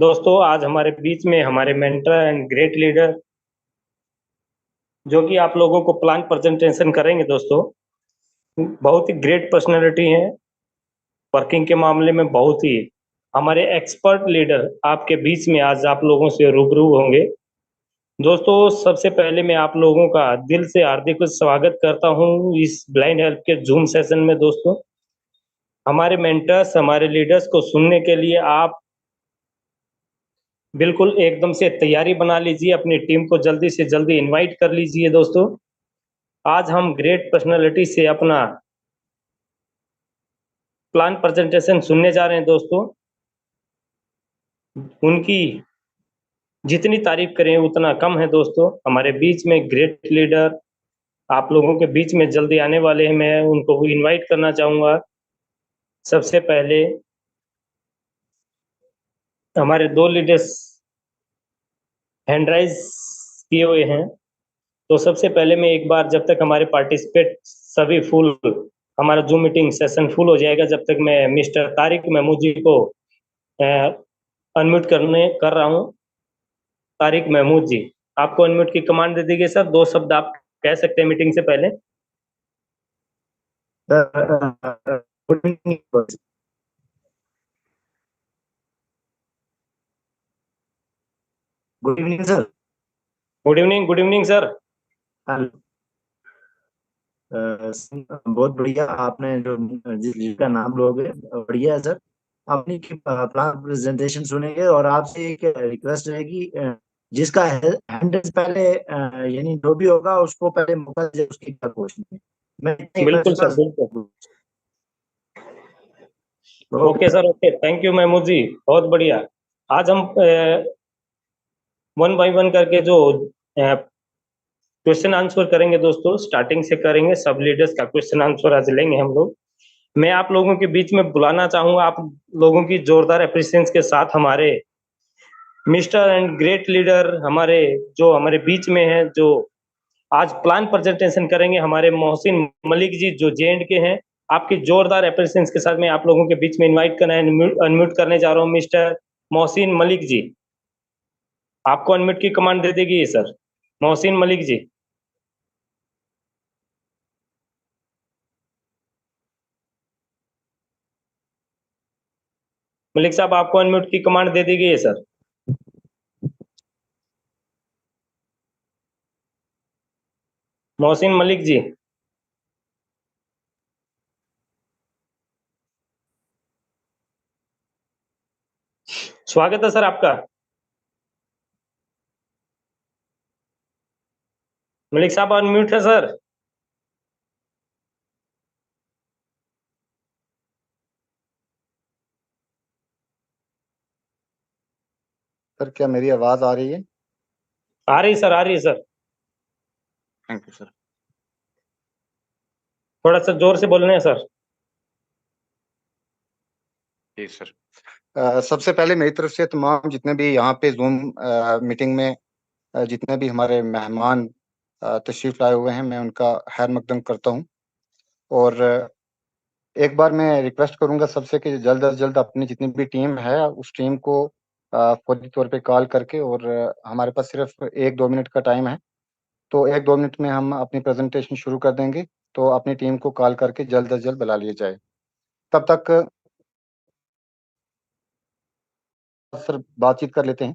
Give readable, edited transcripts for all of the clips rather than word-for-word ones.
दोस्तों आज हमारे बीच में हमारे मेंटर एंड ग्रेट लीडर जो कि आप लोगों को प्लान प्रेजेंटेशन करेंगे। दोस्तों बहुत ही ग्रेट पर्सनालिटी हैं, वर्किंग के मामले में बहुत ही हमारे एक्सपर्ट लीडर आपके बीच में आज आप लोगों से रूबरू होंगे। दोस्तों सबसे पहले मैं आप लोगों का दिल से हार्दिक स्वागत करता हूं इस ब्लाइंड हेल्प के जूम सेशन में। दोस्तों हमारे मेंटर्स हमारे लीडर्स को सुनने के लिए आप बिल्कुल एकदम से तैयारी बना लीजिए, अपनी टीम को जल्दी से जल्दी इनवाइट कर लीजिए। दोस्तों आज हम ग्रेट पर्सनालिटी से अपना प्लान प्रेजेंटेशन सुनने जा रहे हैं। दोस्तों उनकी जितनी तारीफ करें उतना कम है। दोस्तों हमारे बीच में ग्रेट लीडर आप लोगों के बीच में जल्दी आने वाले हैं, मैं उनको भी इनवाइट करना चाहूँगा। सबसे पहले हमारे दो लीडर्स हैंड राइज किए हुए हैं, तो सबसे पहले मैं एक बार जब तक हमारे पार्टिसिपेट सभी फुल हमारा जूम मीटिंग सेशन फुल हो जाएगा, जब तक मैं मिस्टर तारिक महमूद जी को अनम्यूट करने कर रहा हूँ। तारिक महमूद जी आपको अनम्यूट की कमांड दे दी गई सर, दो शब्द आप कह सकते हैं मीटिंग से पहले। Good evening. Good evening sir. Good evening, good evening sir. बहुत बढ़िया, आपने जो जिसका नाम लोगे बढ़िया है सर। अपनी प्लान प्रेजेंटेशन सुनेंगे और आपसे एक रिक्वेस्ट रहेगी, जिसका हैंड पहले यानी जो भी होगा उसको पहले मौका दे, उसकी क्या क्वेश्चन है। मैं बिल्कुल सर, बिल्कुल। Okay sir, okay, thank you Mahmood ji, बहुत बढ़िया। आज हम वन बाय वन करके जो क्वेश्चन आंसर करेंगे दोस्तों, स्टार्टिंग से करेंगे। सब लीडर्स का क्वेश्चन आंसर आज लेंगे हम लोग। मैं आप लोगों के बीच में बुलाना चाहूंगा आप लोगों की जोरदार अप्रिसिएशन के साथ हमारे मिस्टर एंड ग्रेट लीडर हमारे जो हमारे बीच में है, जो आज प्लान प्रेजेंटेशन करेंगे, हमारे मोहसिन मलिक जी जो जेएंड के हैं। आपकी जोरदार अप्रिसिएशन के साथ मैं आप लोगों के बीच में इनवाइट करना अनम्यूट करने जा रहा हूँ मिस्टर मोहसिन मलिक जी। आपको अनम्यूट की कमांड दे देगी सर, मोहसिन मलिक जी। मलिक साहब आपको अनम्यूट की कमांड दे दी गई है सर। मोहसिन मलिक जी। स्वागत है सर आपका। मलिक साहब अनम्यूट है सर। सर क्या मेरी आवाज आ रही है? आ रही सर, आ रही है सर। Thank you sir. थोड़ा सा जोर से बोलने हैं सर। जी सर। सबसे पहले मेरी तरफ से तमाम जितने भी यहाँ पे जूम मीटिंग में जितने भी हमारे मेहमान तशरीफ लाए हुए हैं, मैं उनका खैर मकदम करता हूँ। और एक बार मैं रिक्वेस्ट करूंगा सबसे कि जल्द अज जल्द अपनी जितनी भी टीम है उस टीम को फौरी तौर पे कॉल करके, और हमारे पास सिर्फ 1-2 मिनट का टाइम है, तो 1-2 मिनट में हम अपनी प्रेजेंटेशन शुरू कर देंगे। तो अपनी टीम को कॉल करके जल्द अज जल्द बुला लिया जाए। तब तक सर बातचीत कर लेते हैं।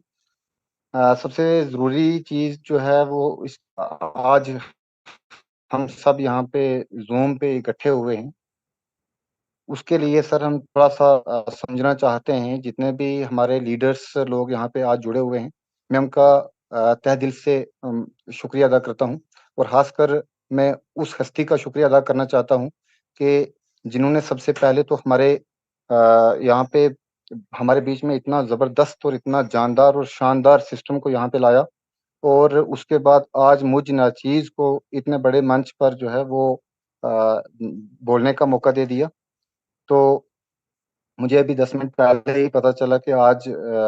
सबसे ज़रूरी चीज़ जो है वो आज हम सब यहाँ पे ज़ूम पे इकट्ठे हुए हैं, उसके लिए सर हम थोड़ा-सा समझना चाहते हैं। जितने भी हमारे लीडर्स लोग यहाँ पे आज जुड़े हुए हैं, मैं उनका तहे दिल से शुक्रिया अदा करता हूँ। और ख़ासकर मैं उस हस्ती का शुक्रिया अदा करना चाहता हूँ कि जिन्होंने सबसे पहले तो हमारे यहाँ पे हमारे बीच में इतना ज़बरदस्त और इतना जानदार और शानदार सिस्टम को यहाँ पे लाया, और उसके बाद आज मुझ नाचीज़ को इतने बड़े मंच पर जो है वो बोलने का मौका दे दिया। तो मुझे अभी 10 मिनट पहले ही पता चला कि आज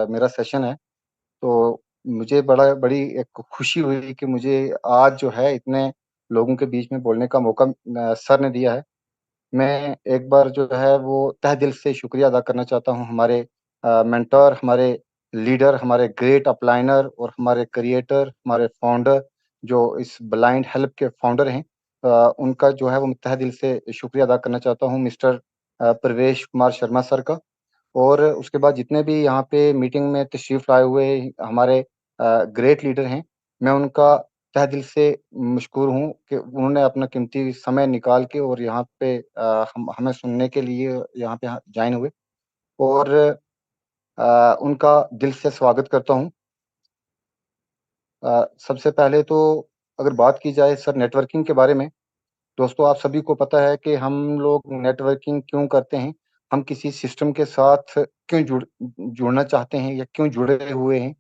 मेरा सेशन है, तो मुझे बड़ी एक खुशी हुई कि मुझे आज जो है इतने लोगों के बीच में बोलने का मौका सर ने दिया है। मैं एक बार जो है वो तहे दिल से शुक्रिया अदा करना चाहता हूँ हमारे मेंटर, हमारे लीडर, हमारे ग्रेट अपलाइनर और हमारे क्रिएटर, हमारे फाउंडर, जो इस ब्लाइंड हेल्प के फाउंडर हैं, उनका जो है वो मैं तहे दिल से शुक्रिया अदा करना चाहता हूँ, मिस्टर प्रवेश कुमार शर्मा सर का। और उसके बाद जितने भी यहाँ पे मीटिंग में तशरीफ़ लाए हुए हमारे ग्रेट लीडर हैं, मैं उनका तहे दिल से मशकूर हूँ कि उन्होंने अपना कीमती समय निकाल के और यहाँ पे हमें सुनने के लिए यहाँ पे जॉइन हुए, और उनका दिल से स्वागत करता हूँ। सबसे पहले तो अगर बात की जाए सर नेटवर्किंग के बारे में, दोस्तों आप सभी को पता है कि हम लोग नेटवर्किंग क्यों करते हैं, हम किसी सिस्टम के साथ क्यों जुड़ना चाहते हैं या क्यों जुड़े हुए हैं।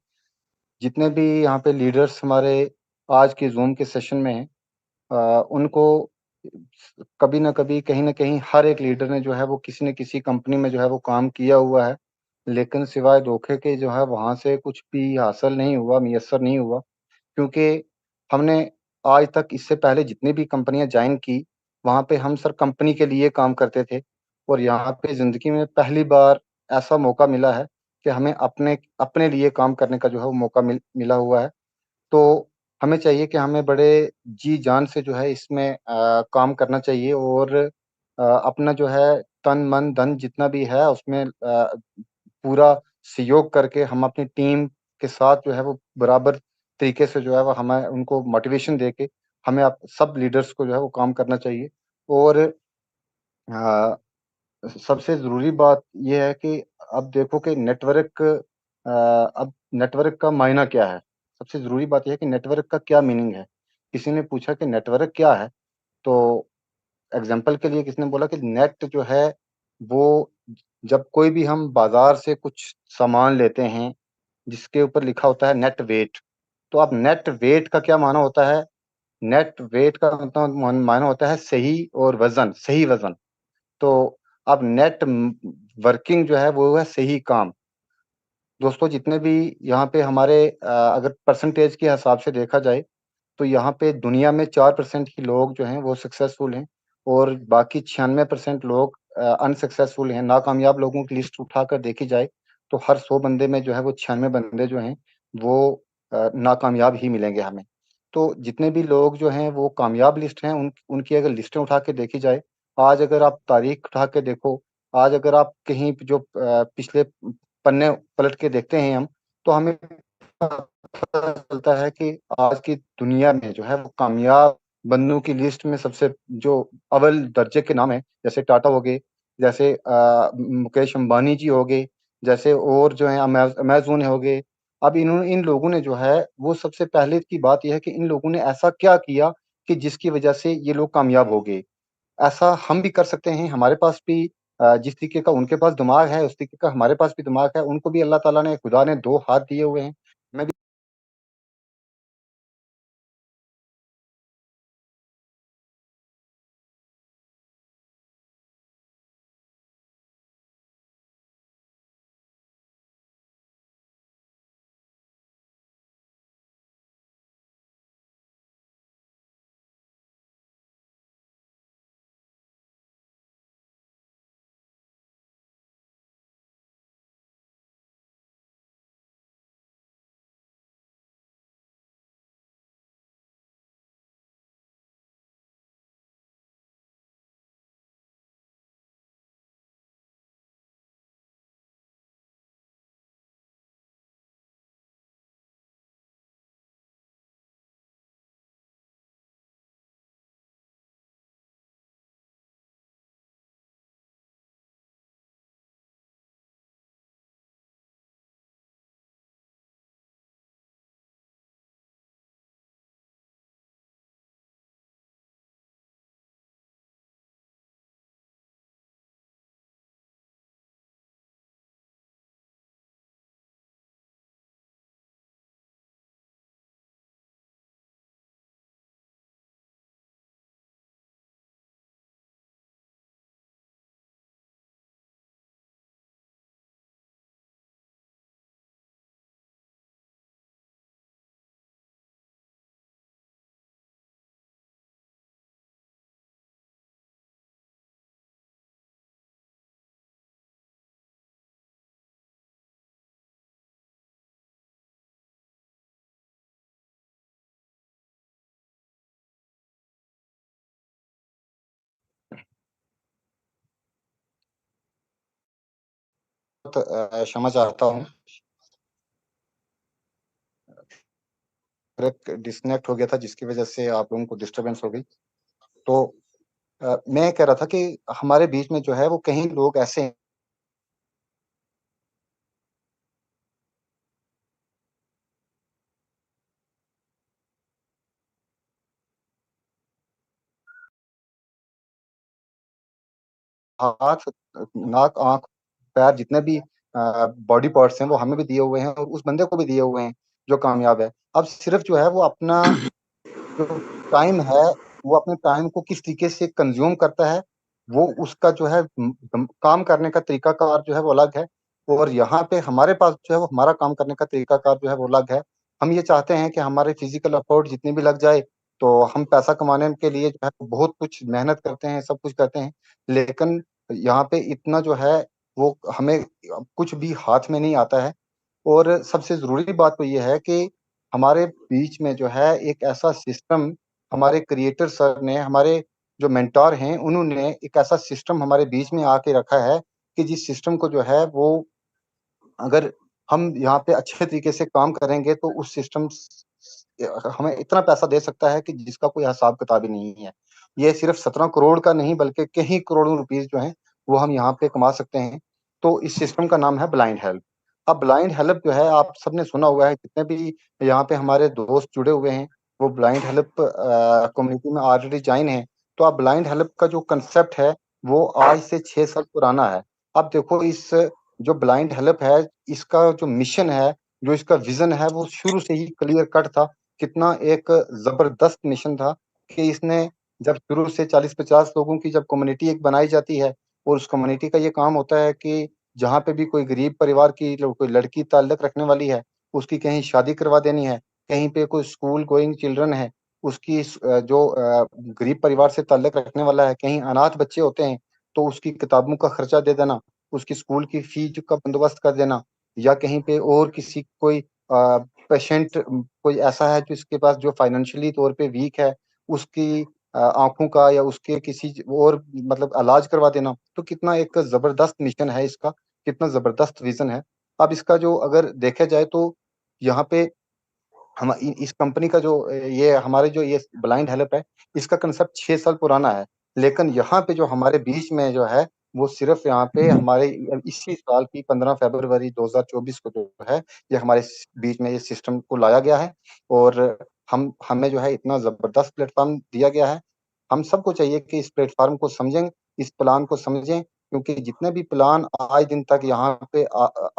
जितने भी यहाँ पे लीडर्स हमारे आज के ज़ूम के सेशन में हैं, उनको कभी न कभी, कहीं न कहीं हर एक लीडर ने जो है वो किसी न किसी कंपनी में जो है वो काम किया हुआ है। लेकिन सिवाय धोखे के जो है वहाँ से कुछ भी हासिल नहीं हुआ, मुयस्सर नहीं हुआ। क्योंकि हमने आज तक इससे पहले जितनी भी कंपनियाँ जॉइन की, वहाँ पे हम सर कंपनी के लिए काम करते थे, और यहाँ पे ज़िंदगी में पहली बार ऐसा मौका मिला है कि हमें अपने अपने लिए काम करने का जो है वो मौका मिला हुआ है। तो हमें चाहिए कि हमें बड़े जी-जान से जो है इसमें काम करना चाहिए, और अपना जो है तन, मन, धन जितना भी है उसमें पूरा सहयोग करके हम अपनी टीम के साथ जो है वो बराबर तरीके से जो है वो हमें उनको मोटिवेशन देके हमें सब लीडर्स को जो है वो काम करना चाहिए। और अ, सबसे ज़रूरी बात ये है कि अब देखो कि अब नेटवर्क का मायना क्या है? सबसे ज़रूरी बात ये है कि नेटवर्क का क्या मीनिंग है? किसी ने पूछा कि नेटवर्क क्या है? तो एग्ज़ाम्पल के लिए किसी ने बोला कि नेट जो है वो जब कोई भी हम बाज़ार से कुछ सामान लेते हैं, जिसके ऊपर लिखा होता है नेट वेट, तो अब नेट वेट का क्या माना होता है? नेट वेट का मतलब मायना होता है सही और वज़न, सही वज़न। तो अब नेट वर्किंग जो है वो है सही काम। दोस्तों जितने भी यहाँ पे हमारे अगर परसेंटेज के हिसाब से देखा जाए, तो यहाँ पे दुनिया में 4% ही लोग जो हैं वो सक्सेसफुल हैं, और बाकी 96% लोग अनसक्सेसफुल हैं। नाकामयाब लोगों की लिस्ट उठाकर देखी जाए, तो हर 100 बंदे में जो है वो 96 बंदे जो हैं वो नाकामयाब ही मिलेंगे हमें। तो जितने भी लोग जो हैं वो कामयाब लिस्ट हैं, उनकी अगर लिस्टें उठा के देखी जाए, आज अगर आप तारीख उठा के देखो, आज अगर आप कहीं जो पिछले पन्ने पलट के देखते हैं हम, तो हमें पता चलता है कि आज की दुनिया में जो है वो कामयाब बंदों की लिस्ट में सबसे जो अव्वल दर्जे के नाम हैं, जैसे टाटा हो गए, जैसे मुकेश अंबानी जी हो गए, जैसे और जो हैं अमेज़न हो गए। अब इन लोगों ने जो है वो सबसे पहले की बात ये है कि इन लोगों ने ऐसा क्या किया कि जिसकी वजह से ये लोग कामयाब हो गए। ऐसा हम भी कर सकते हैं, हमारे पास भी जिस तरीके का उनके पास दिमाग है, उस तरीके का हमारे पास भी दिमाग है। उनको भी अल्लाह ताला ने, खुदा ने 2 हाथ दिए हुए हैं। मैं भी क्षमा चाहता हूँ। एक डिस्कनेक्ट हो गया था जिसकी वजह से आप लोगों को डिस्टरबेंस हो गई। तो मैं कह रहा था कि हमारे बीच में जो है वो कहीं लोग ऐसे हैं हाथ, नाक, आँख, पैर जितने भी बॉडी पार्ट्स हैं वो हमें भी दिए हुए हैं और उस बंदे को भी दिए हुए हैं जो कामयाब है। अब सिर्फ जो है वो अपना जो टाइम है, वो अपने टाइम को किस तरीके से कंज़्यूम करता है, वो उसका जो है काम करने का तरीकाकार जो है वो अलग है और यहाँ पे हमारे पास जो है वो हमारा काम करने का तरीकाकार जो है वो अलग है। हम ये चाहते हैं कि हमारे फिज़िकल एफ़र्ट जितनी भी लग जाए, तो हम पैसा कमाने के लिए जो है बहुत कुछ मेहनत करते हैं, सब कुछ करते हैं, लेकिन यहाँ पे इतना जो है वो हमें कुछ भी हाथ में नहीं आता है। और सबसे ज़रूरी बात तो ये है कि हमारे बीच में जो है एक ऐसा सिस्टम हमारे क्रिएटर सर ने, हमारे जो मेंटर हैं, उन्होंने एक ऐसा सिस्टम हमारे बीच में आके रखा है कि जिस सिस्टम को जो है वो अगर हम यहाँ पे अच्छे तरीके से काम करेंगे तो उस सिस्टम हमें इतना पैसा दे सकता है कि जिसका कोई हिसाब-किताब ही नहीं है। ये सिर्फ़ 17 करोड़ का नहीं बल्कि कई करोड़ों रुपीज़ जो हैं, वो हम यहाँ पे कमा सकते हैं। तो इस सिस्टम का नाम है ब्लाइंड हेल्प। अब ब्लाइंड हेल्प जो है आप सबने सुना हुआ है, जितने भी यहाँ पे हमारे दोस्त जुड़े हुए हैं, वो ब्लाइंड हेल्प कम्युनिटी में ऑलरेडी जॉइन हैं। तो अब ब्लाइंड हेल्प का जो कांसेप्ट है, वो आज से 6 साल पुराना है। अब देखो इस जो ब्लाइंड हेल्प है, इसका जो मिशन है, जो इसका विज़न है, वो शुरू से ही क्लियर कट था। कितना एक ज़बरदस्त मिशन था कि इसने जब शुरू से 40-50 लोगों की जब कम्युनिटी एक बनाई जाती है और उस कम्युनिटी का ये काम होता है कि जहाँ पे भी कोई गरीब परिवार की कोई लड़की ताल्लुक रखने वाली है, उसकी कहीं शादी करवा देनी है, कहीं पे कोई स्कूल गोइंग चिल्ड्रन है, उसकी जो गरीब परिवार से ताल्लुक रखने वाला है, कहीं अनाथ बच्चे होते हैं, तो उसकी किताबों का खर्चा दे देना, उसकी स्कूल की फ़ीस का बंदोबस्त कर देना या कहीं पे और किसी कोई पेशेंट कोई ऐसा है जिसके पास जो फाइनेंशियली तौर पे वीक है, उसकी आँखों का या उसके किसी और मतलब इलाज करवा देना, तो कितना एक ज़बरदस्त मिशन है इसका, कितना ज़बरदस्त विज़न है। अब इसका जो अगर देखा जाए तो यहाँ पे हम इ इस कंपनी का जो ये हमारे जो ये ब्लाइंड हेल्प है, इसका कांसेप्ट 6 साल पुराना है। लेकिन यहाँ पे जो हमारे बीच में जो है, वो सिर्फ़ यहाँ पे हमारे इसी साल की 15 फ़रवरी 2024 को जो है, ये हमारे बीच में ये सिस्टम को लाया गया है और हमें जो है इतना ज़बरदस्त प्लेटफ़ॉर्म दिया गया है। हम सबको चाहिए कि इस प्लेटफ़ॉर्म को समझें, इस प्लान को समझें, क्योंकि जितने भी प्लान आज दिन तक यहाँ पे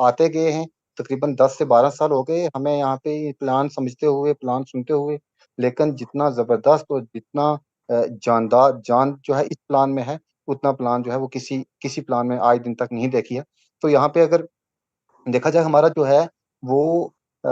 आते गए हैं, तकरीबन 10 से 12 साल हो गए हमें यहाँ पे ये प्लान समझते हुए, प्लान सुनते हुए, लेकिन जितना ज़बरदस्त और जितना जानदार जान जो है इस प्लान में है, उतना प्लान जो है वो किसी किसी प्लान में आज दिन तक नहीं देखी है। तो यहाँ पे अगर देखा जाए हमारा जो है वो अ,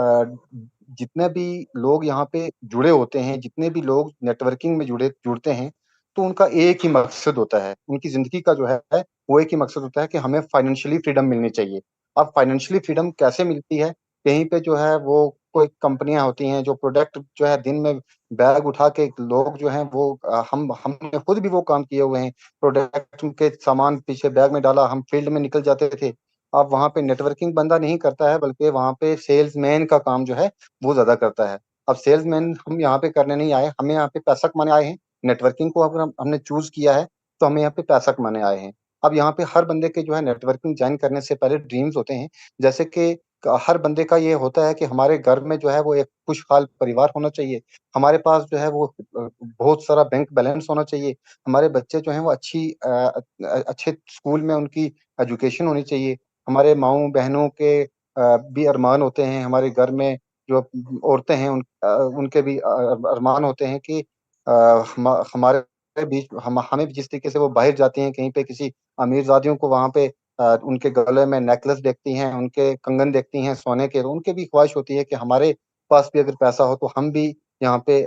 जितने भी लोग यहाँ पे जुड़े होते हैं, जितने भी लोग नेटवर्किंग में जुड़ते हैं, तो उनका एक ही मकसद होता है। उनकी ज़िंदगी का जो है वो एक ही मकसद होता है कि हमें फाइनेंशियली फ्रीडम मिलनी चाहिए। अब फाइनेंशियली फ्रीडम कैसे मिलती है? कहीं पे जो है वो कोई कंपनियाँ होती हैं जो प्रोडक्ट जो है दिन में बैग उठा के लोग जो हैं वो हमने खुद भी वो काम किए हुए हैं। प्रोडक्ट के सामान पीछे बैग में डाला, हम फील्ड में निकल जाते थे। अब वहाँ पे नेटवर्किंग बंदा नहीं करता है, बल्कि वहाँ पे सेल्समैन का काम जो है, वो ज़्यादा करता है। अब सेल्समैन हम यहाँ पे करने नहीं आए, हमें यहाँ पे पैसा कमाने आए हैं। नेटवर्किंग को अगर हमने चूज़ किया है, तो हमें यहाँ पे पैसा कमाने आए हैं। अब यहाँ पे हर बंदे के जो है नेटवर्किंग जॉइन करने से पहले ड्रीम्स होते हैं। जैसे कि हर बंदे का ये होता है कि हमारे घर में जो है वो एक खुशहाल परिवार होना चाहिए। हमारे पास जो है वो बहुत सारा बैंक बैलेंस होना चाहिए। हमारे बच्चे जो हैं वो अच्छे स्कूल में उनकी एजुकेशन होनी चाहिए। हमारे माँओं-बहनों के भी अरमान होते हैं, हमारे घर में जो औरतें हैं उनके भी अरमान होते हैं कि हमारे बीच हमें भी जिस तरीके से वो बाहर जाती हैं कहीं पे किसी अमीरज़ादियों को वहाँ पे उनके गले में नेकलेस देखती हैं, उनके कंगन देखती हैं सोने के, तो उनकी भी ख्वाहिश होती है कि हमारे पास भी अगर पैसा हो तो हम भी यहाँ पे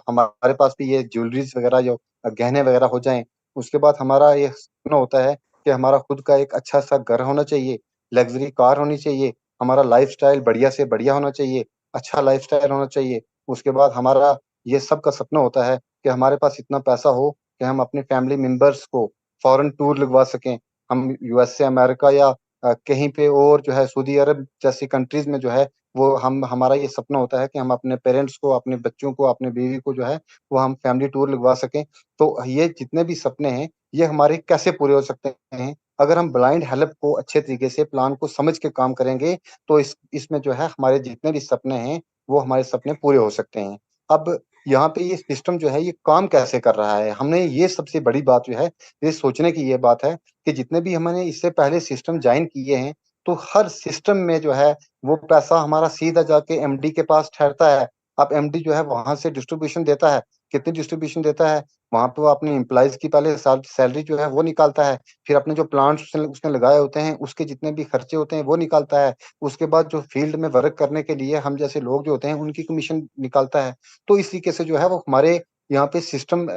हमारे पास भी ये ज्वेलरीज़ वग़ैरह जो गहने वग़ैरह हो जाएँ। उसके बाद हमारा ये सपना होता है कि हमारा खुद का एक अच्छा-सा घर होना चाहिए, लग्ज़री कार होनी चाहिए, हमारा लाइफ़स्टाइल बढ़िया से बढ़िया होना चाहिए, अच्छा लाइफ़स्टाइल होना चाहिए। उसके बाद हमारा ये सब का सपना होता है कि हमारे पास इतना पैसा हो कि हम अपने फैमिली मेंबर्स को फ़ॉरेन टूर लगवा सकें। हम यूएस से अमेरिका या कहीं पे और जो है सऊदी अरब जैसी कंट्रीज में जो है वो हमारा ये सपना होता है कि हम अपने पेरेंट्स को, अपने बच्चों को, अपने बीवी को जो है वो हम फैमिली टूर लगवा सकें। तो ये जितने भी सपने हैं, ये हमारे कैसे पूरे हो सकते हैं? अगर हम ब्लाइंड हेल्प को अच्छे तरीके से प्लान को समझ के काम करेंगे, तो इसमें जो है हमारे जितने भी सपने हैं, वो हमारे सपने पूरे हो सकते हैं। अब यहाँ पे ये सिस्टम जो है ये काम कैसे कर रहा है? हमने ये सबसे बड़ी बात जो है, ये सोचने की ये बात है कि जितने भी हमने इससे पहले सिस्टम जॉइन किए हैं, तो हर सिस्टम में जो है वो पैसा हमारा सीधा जाके एमडी के पास ठहरता है। अब एमडी जो है वहाँ से डिस्ट्रीब्यूशन देता है। कितनी डिस्ट्रीब्यूशन देता है? वहाँ पे वो अपने एम्प्लॉइज़ की पहले सैलरी जो है वो निकालता है। फिर अपने जो प्लांट्स उसने उसने लगाए होते हैं, उसके जितने भी खर्चे होते हैं वो निकालता है। उसके बाद जो फील्ड में वर्क करने के लिए हम जैसे लोग जो होते हैं उनकी कमीशन निकालता है। तो इस तरीके से जो है वो हमारे यहाँ पे सिस्टम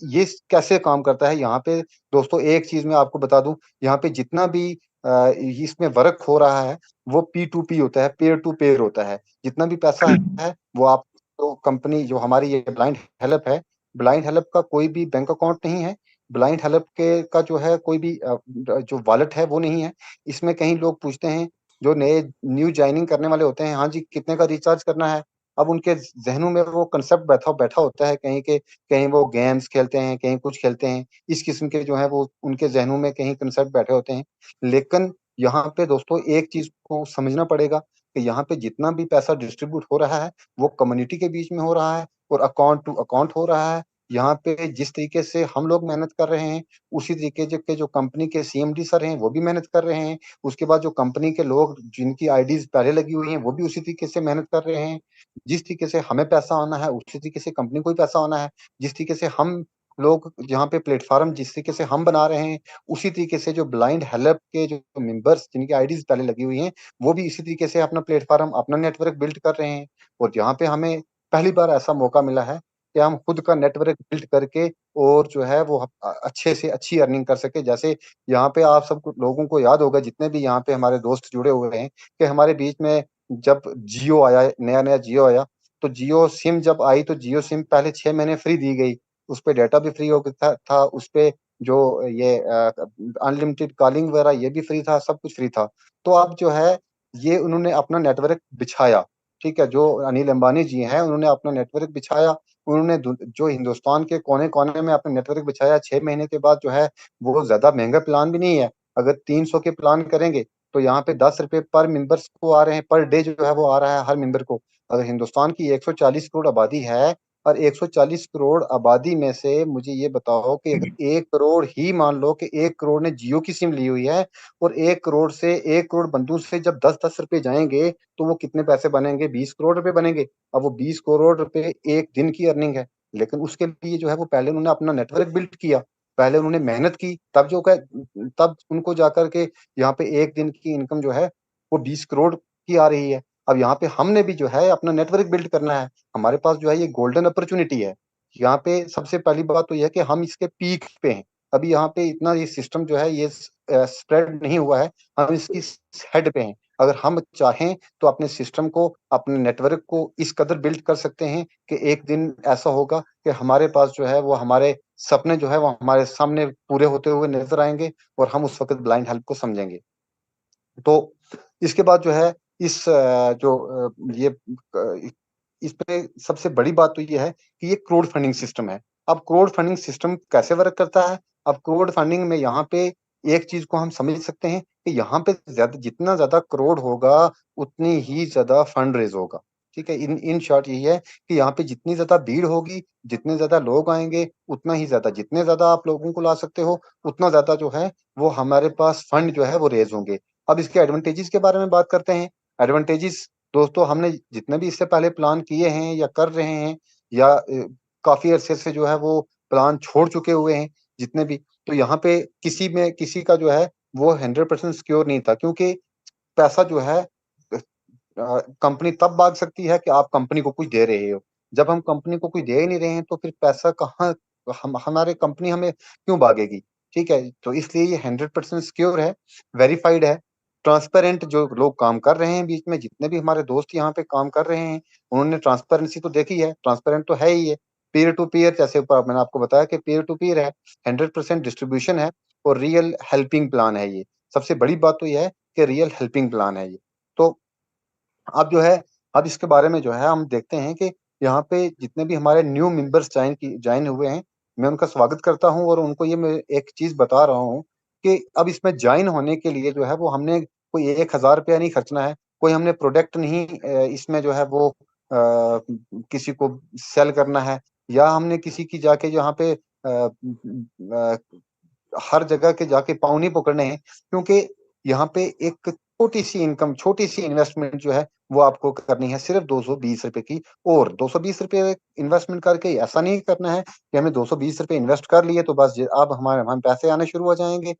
ये कैसे काम करता है यहाँ पे दोस्तों, एक चीज़ मैं आपको बता दूँ, यहाँ पे जितना भी इसमें वर्क हो रहा है, वो P2P होता है, पीयर टू पीयर होता है। जितना भी पैसा है, वो आप तो कंपनी जो हमारी ये ब्लाइंड हेल्प है, ब्लाइंड हेल्प का कोई भी बैंक अकाउंट नहीं है। ब्लाइंड हेल्प के का जो है कोई भी जो वॉलेट है वो नहीं है। इसमें कई लोग पूछते हैं, जो नए न्यू जॉइनिंग करने वाले होते हैं, हाँ जी, कितने का रिचार्ज करना है? अब उनके ज़हनों में वो कांसेप्ट बैठा बैठा होता है कहीं के, कहीं वो गेम्स खेलते हैं, कहीं कुछ खेलते हैं। इस किस्म के जो है वो उनके ज़हनों में कहीं कांसेप्ट बैठे होते हैं। लेकिन यहाँ पे दोस्तों एक चीज़ को समझना पड़ेगा कि यहाँ पे जितना भी पैसा डिस्ट्रीब्यूट हो रहा है, वो कम्युनिटी के बीच में हो रहा है और अकाउंट टू अकाउंट हो रहा है। यहाँ पे जिस तरीके से हम लोग मेहनत कर रहे हैं, उसी तरीके के जो कंपनी के सीएमडी सर हैं, वो भी मेहनत कर रहे हैं। उसके बाद जो कंपनी के लोग जिनकी आईडीज़ पहले लगी हुई हैं, वो भी उसी तरीके से मेहनत कर रहे हैं। जिस तरीके से हमें पैसा आना है, उसी तरीके से कंपनी को भी पैसा आना है। जिस तरीके से हम लोग जहाँ पे प्लेटफ़ॉर्म जिस तरीके से हम बना रहे हैं, उसी तरीके से जो ब्लाइंड हेल्प के जो मेंबर्स जिनकी आईडीज़ पहले लगी हुई हैं, वो भी इसी तरीके से अपना प्लेटफ़ॉर्म, अपना नेटवर्क बिल्ड कर रहे हैं। और यहाँ पे हमें पहली बार ऐसा मौका मिला है कि हम खुद का नेटवर्क बिल्ड करके और जो है वो अच्छे से अच्छी अर्निंग कर सकें। जैसे यहाँ पे आप सबको लोगों को याद होगा, जितने भी यहाँ पे हमारे दोस्त जुड़े हुए हैं, कि हमारे बीच में जब जियो आया, नया-नया जियो आया, तो जियो सिम जब आई तो जियो सिम पहले 6 महीने फ्री दी गई। उसपे डाटा भी फ्री हो ग था, उसपे जो ये अनलिमिटेड कॉलिंग वगैरह ये भी फ्री था, सब कुछ फ्री था। तो अब जो है ये उन्होंने अपना नेटवर्क बिछाया, ठीक है? जो अनिल अंबानी जी हैं, उन्होंने अपना नेटवर्क बिछाया। उन्होंने दु जो हिंदुस्तान के कोने-कोने में अपना नेटवर्क बिछाया। 6 महीने के बाद जो है वो ज़्यादा महँगा प्लान भी नहीं है। अगर 300 के प्लान करेंगे, तो यहाँ पे ₹10 पर मेंबर्स को आ रहे हैं, पर डे जो है वो आ रहा है हर मेंबर को। अगर हिंदुस्तान की 140 करोड़ आबादी है और 140 करोड़ आबादी में से मुझे ये बताओ कि अगर 1 करोड़ ही, मान लो कि 1 करोड़ ने जियो की सिम ली हुई है और 1 करोड़ से 1 करोड़ बंदों से जब 10-10 रुपए जाएँगे, तो वो कितने पैसे बनेंगे? 20 करोड़ रुपए बनेंगे। अब वो 20 करोड़ रुपए 1 दिन की अर्निंग है। लेकिन उसके लिए जो है वो पहले उन्होंने अपना नेटवर्क बिल्ड किया, पहले उन्होंने मेहनत की, तब उनको जाकर के यहाँ पे 1 दिन की इनकम जो है वो 20 करोड़ की आ रही है। अब यहाँ पे हमने भी जो है अपना नेटवर्क बिल्ड करना है। हमारे पास जो है ये गोल्डन अपॉर्च्युनिटी है। यहाँ पे सबसे पहली बात तो ये है कि हम इसके पीक पे हैं। अभी यहाँ पे इतना ये सिस्टम जो है ये स्प्रेड नहीं हुआ है, हम इसकी हेड पे हैं। अगर हम चाहें तो अपने सिस्टम को, अपने नेटवर्क को इस कदर बिल्ड कर सकते हैं कि एक दिन ऐसा होगा कि हमारे पास जो है वो हमारे सपने जो है वो हमारे सामने पूरे होते हुए नज़र आएँगे और हम उस वक़्त ब्लाइंड हेल्प को समझेंगे। तो इसके बाद जो है इस ये इसपे सबसे बड़ी बात तो ये है कि ये क्राउड फंडिंग सिस्टम है। अब क्राउड फंडिंग सिस्टम कैसे वर्क करता है? अब क्राउड फंडिंग में यहाँ पे एक चीज़ को हम समझ सकते हैं कि यहाँ पे जितना ज़्यादा क्राउड होगा, उतनी ही ज़्यादा फंड रेज़ होगा। ठीक है? इन इन शॉर्ट यही है कि यहाँ पे जितनी ज़्यादा भीड़ होगी, जितने ज़्यादा लोग आएँगे, उतना ही ज़्यादा, जितने ज़्यादा आप लोगों को ला सकते हो, उतना ज़्यादा जो है वो हमारे पास फंड जो है वो रेज़ होंगे। अब इसके एडवांटेजेस के बारे में बात करते हैं। एडवांटेजेस दोस्तों, हमने जितने भी इससे पहले प्लान किए हैं या कर रहे हैं या काफ़ी अरसे से जो है वो प्लान छोड़ चुके हुए हैं जितने भी, तो यहाँ पे किसी का जो है वो 100% सिक्योर नहीं था, क्योंकि पैसा जो है कंपनी तब भाग सकती है कि आप कंपनी को कुछ दे रहे हो। जब हम कंपनी को कुछ दे ही नहीं रहे हैं तो फिर पैसा कहाँ, हम हमारे कंपनी हमें क्यों भागेगी? ठीक है? तो इसलिए ये 100% सिक्योर है, वेरिफाइड है, ट्रांसपेरेंट जो लोग काम कर रहे हैं बीच में, जितने भी हमारे दोस्त यहाँ पे काम कर रहे हैं, उन्होंने ट्रांसपेरेंसी तो देखी है, ट्रांसपेरेंट तो है ही ये। पीयर टू पीयर, जैसे ऊपर मैंने आपको बताया कि पीयर टू पीयर है, 100% डिस्ट्रीब्यूशन है और रियल हेल्पिंग प्लान है ये। सबसे बड़ी बात तो ये है कि रियल हेल्पिंग प्लान है ये। तो अब जो है, अब इसके बारे में जो है हम देखते हैं कि यहाँ पे जितने भी हमारे न्यू मेंबर्स जॉइन हुए हैं, मैं उनका स्वागत करता हूँ और उनको ये मैं एक चीज़ बता रहा हूँ कि अब इसमें जॉइन होने के लिए जो है वो हमने कोई ₹1000 नहीं खर्चना है, कोई हमने प्रोडक्ट नहीं इसमें जो है वो किसी को सेल करना है, या हमने किसी की जाके जहाँ पे हर जगह के जाके पाँव नहीं पकड़ने हैं, क्योंकि यहाँ पे एक छोटी-सी इनकम, छोटी-सी इन्वेस्टमेंट जो है वो आपको करनी है सिर्फ़ ₹220 की। और ₹220 इन्वेस्टमेंट करके ऐसा नहीं करना है कि हमने ₹220 इन्वेस्ट कर लिए तो बस ज अब हमारे पैसे आने शुरू हो जाएँगे।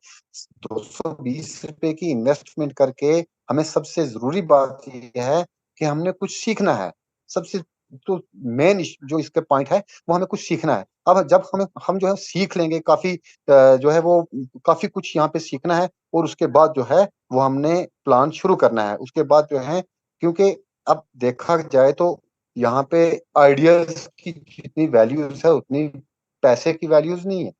₹220 की इन्वेस्टमेंट करके हमें सबसे ज़रूरी बात ये है कि हमने कुछ सीखना है। सबसे तो मेन जो इसके पॉइंट है, वो हमें कुछ सीखना है। अब जब हम जो है सीख लेंगे काफ़ी जो है वो काफ़ी कुछ यहाँ पे सीखना है और उसके बाद जो है वो हमने प्लान शुरू करना है। उसके बाद जो है, क्योंकि अब देखा जाए तो यहाँ पे आइडियाज़ की जितनी वैल्यूज़ है उतनी पैसे की वैल्यूज़ नहीं है।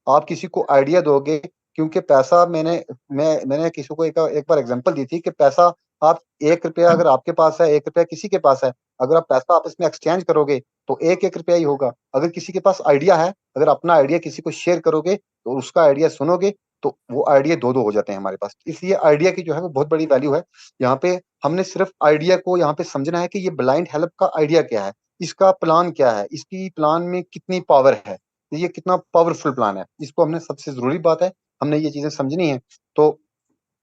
आप किसी को आइडिया दोगे, क्योंकि पैसा मैंने किसी को एक बार एग्ज़ाम्पल दी थी कि पैसा आप ₹1 अगर आपके पास है, ₹1 किसी के पास है, अगर आप पैसा आपस में एक्सचेंज करोगे तो ₹1 ही होगा। अगर किसी के पास आइडिया है, अगर अपना आइडिया किसी को शेयर करोगे, तो उसका आइडिया सुनोगे, तो वो आइडिया 2-2 हो जाते हैं हमारे पास। इसलिए आइडिया की जो है वो बहुत बड़ी वैल्यू है। यहाँ पे हमने सिर्फ़ आइडिया को यहाँ पे समझना है कि ये ब्लाइंड हेल्प का आइडिया क्या है? इसका प्लान क्या है? इसकी प्लान में कितनी पावर है? ये कितना पावरफुल प्लान है? इसको हमने सबसे ज़रूरी बात है, हमने ये चीज़ें समझनी है। तो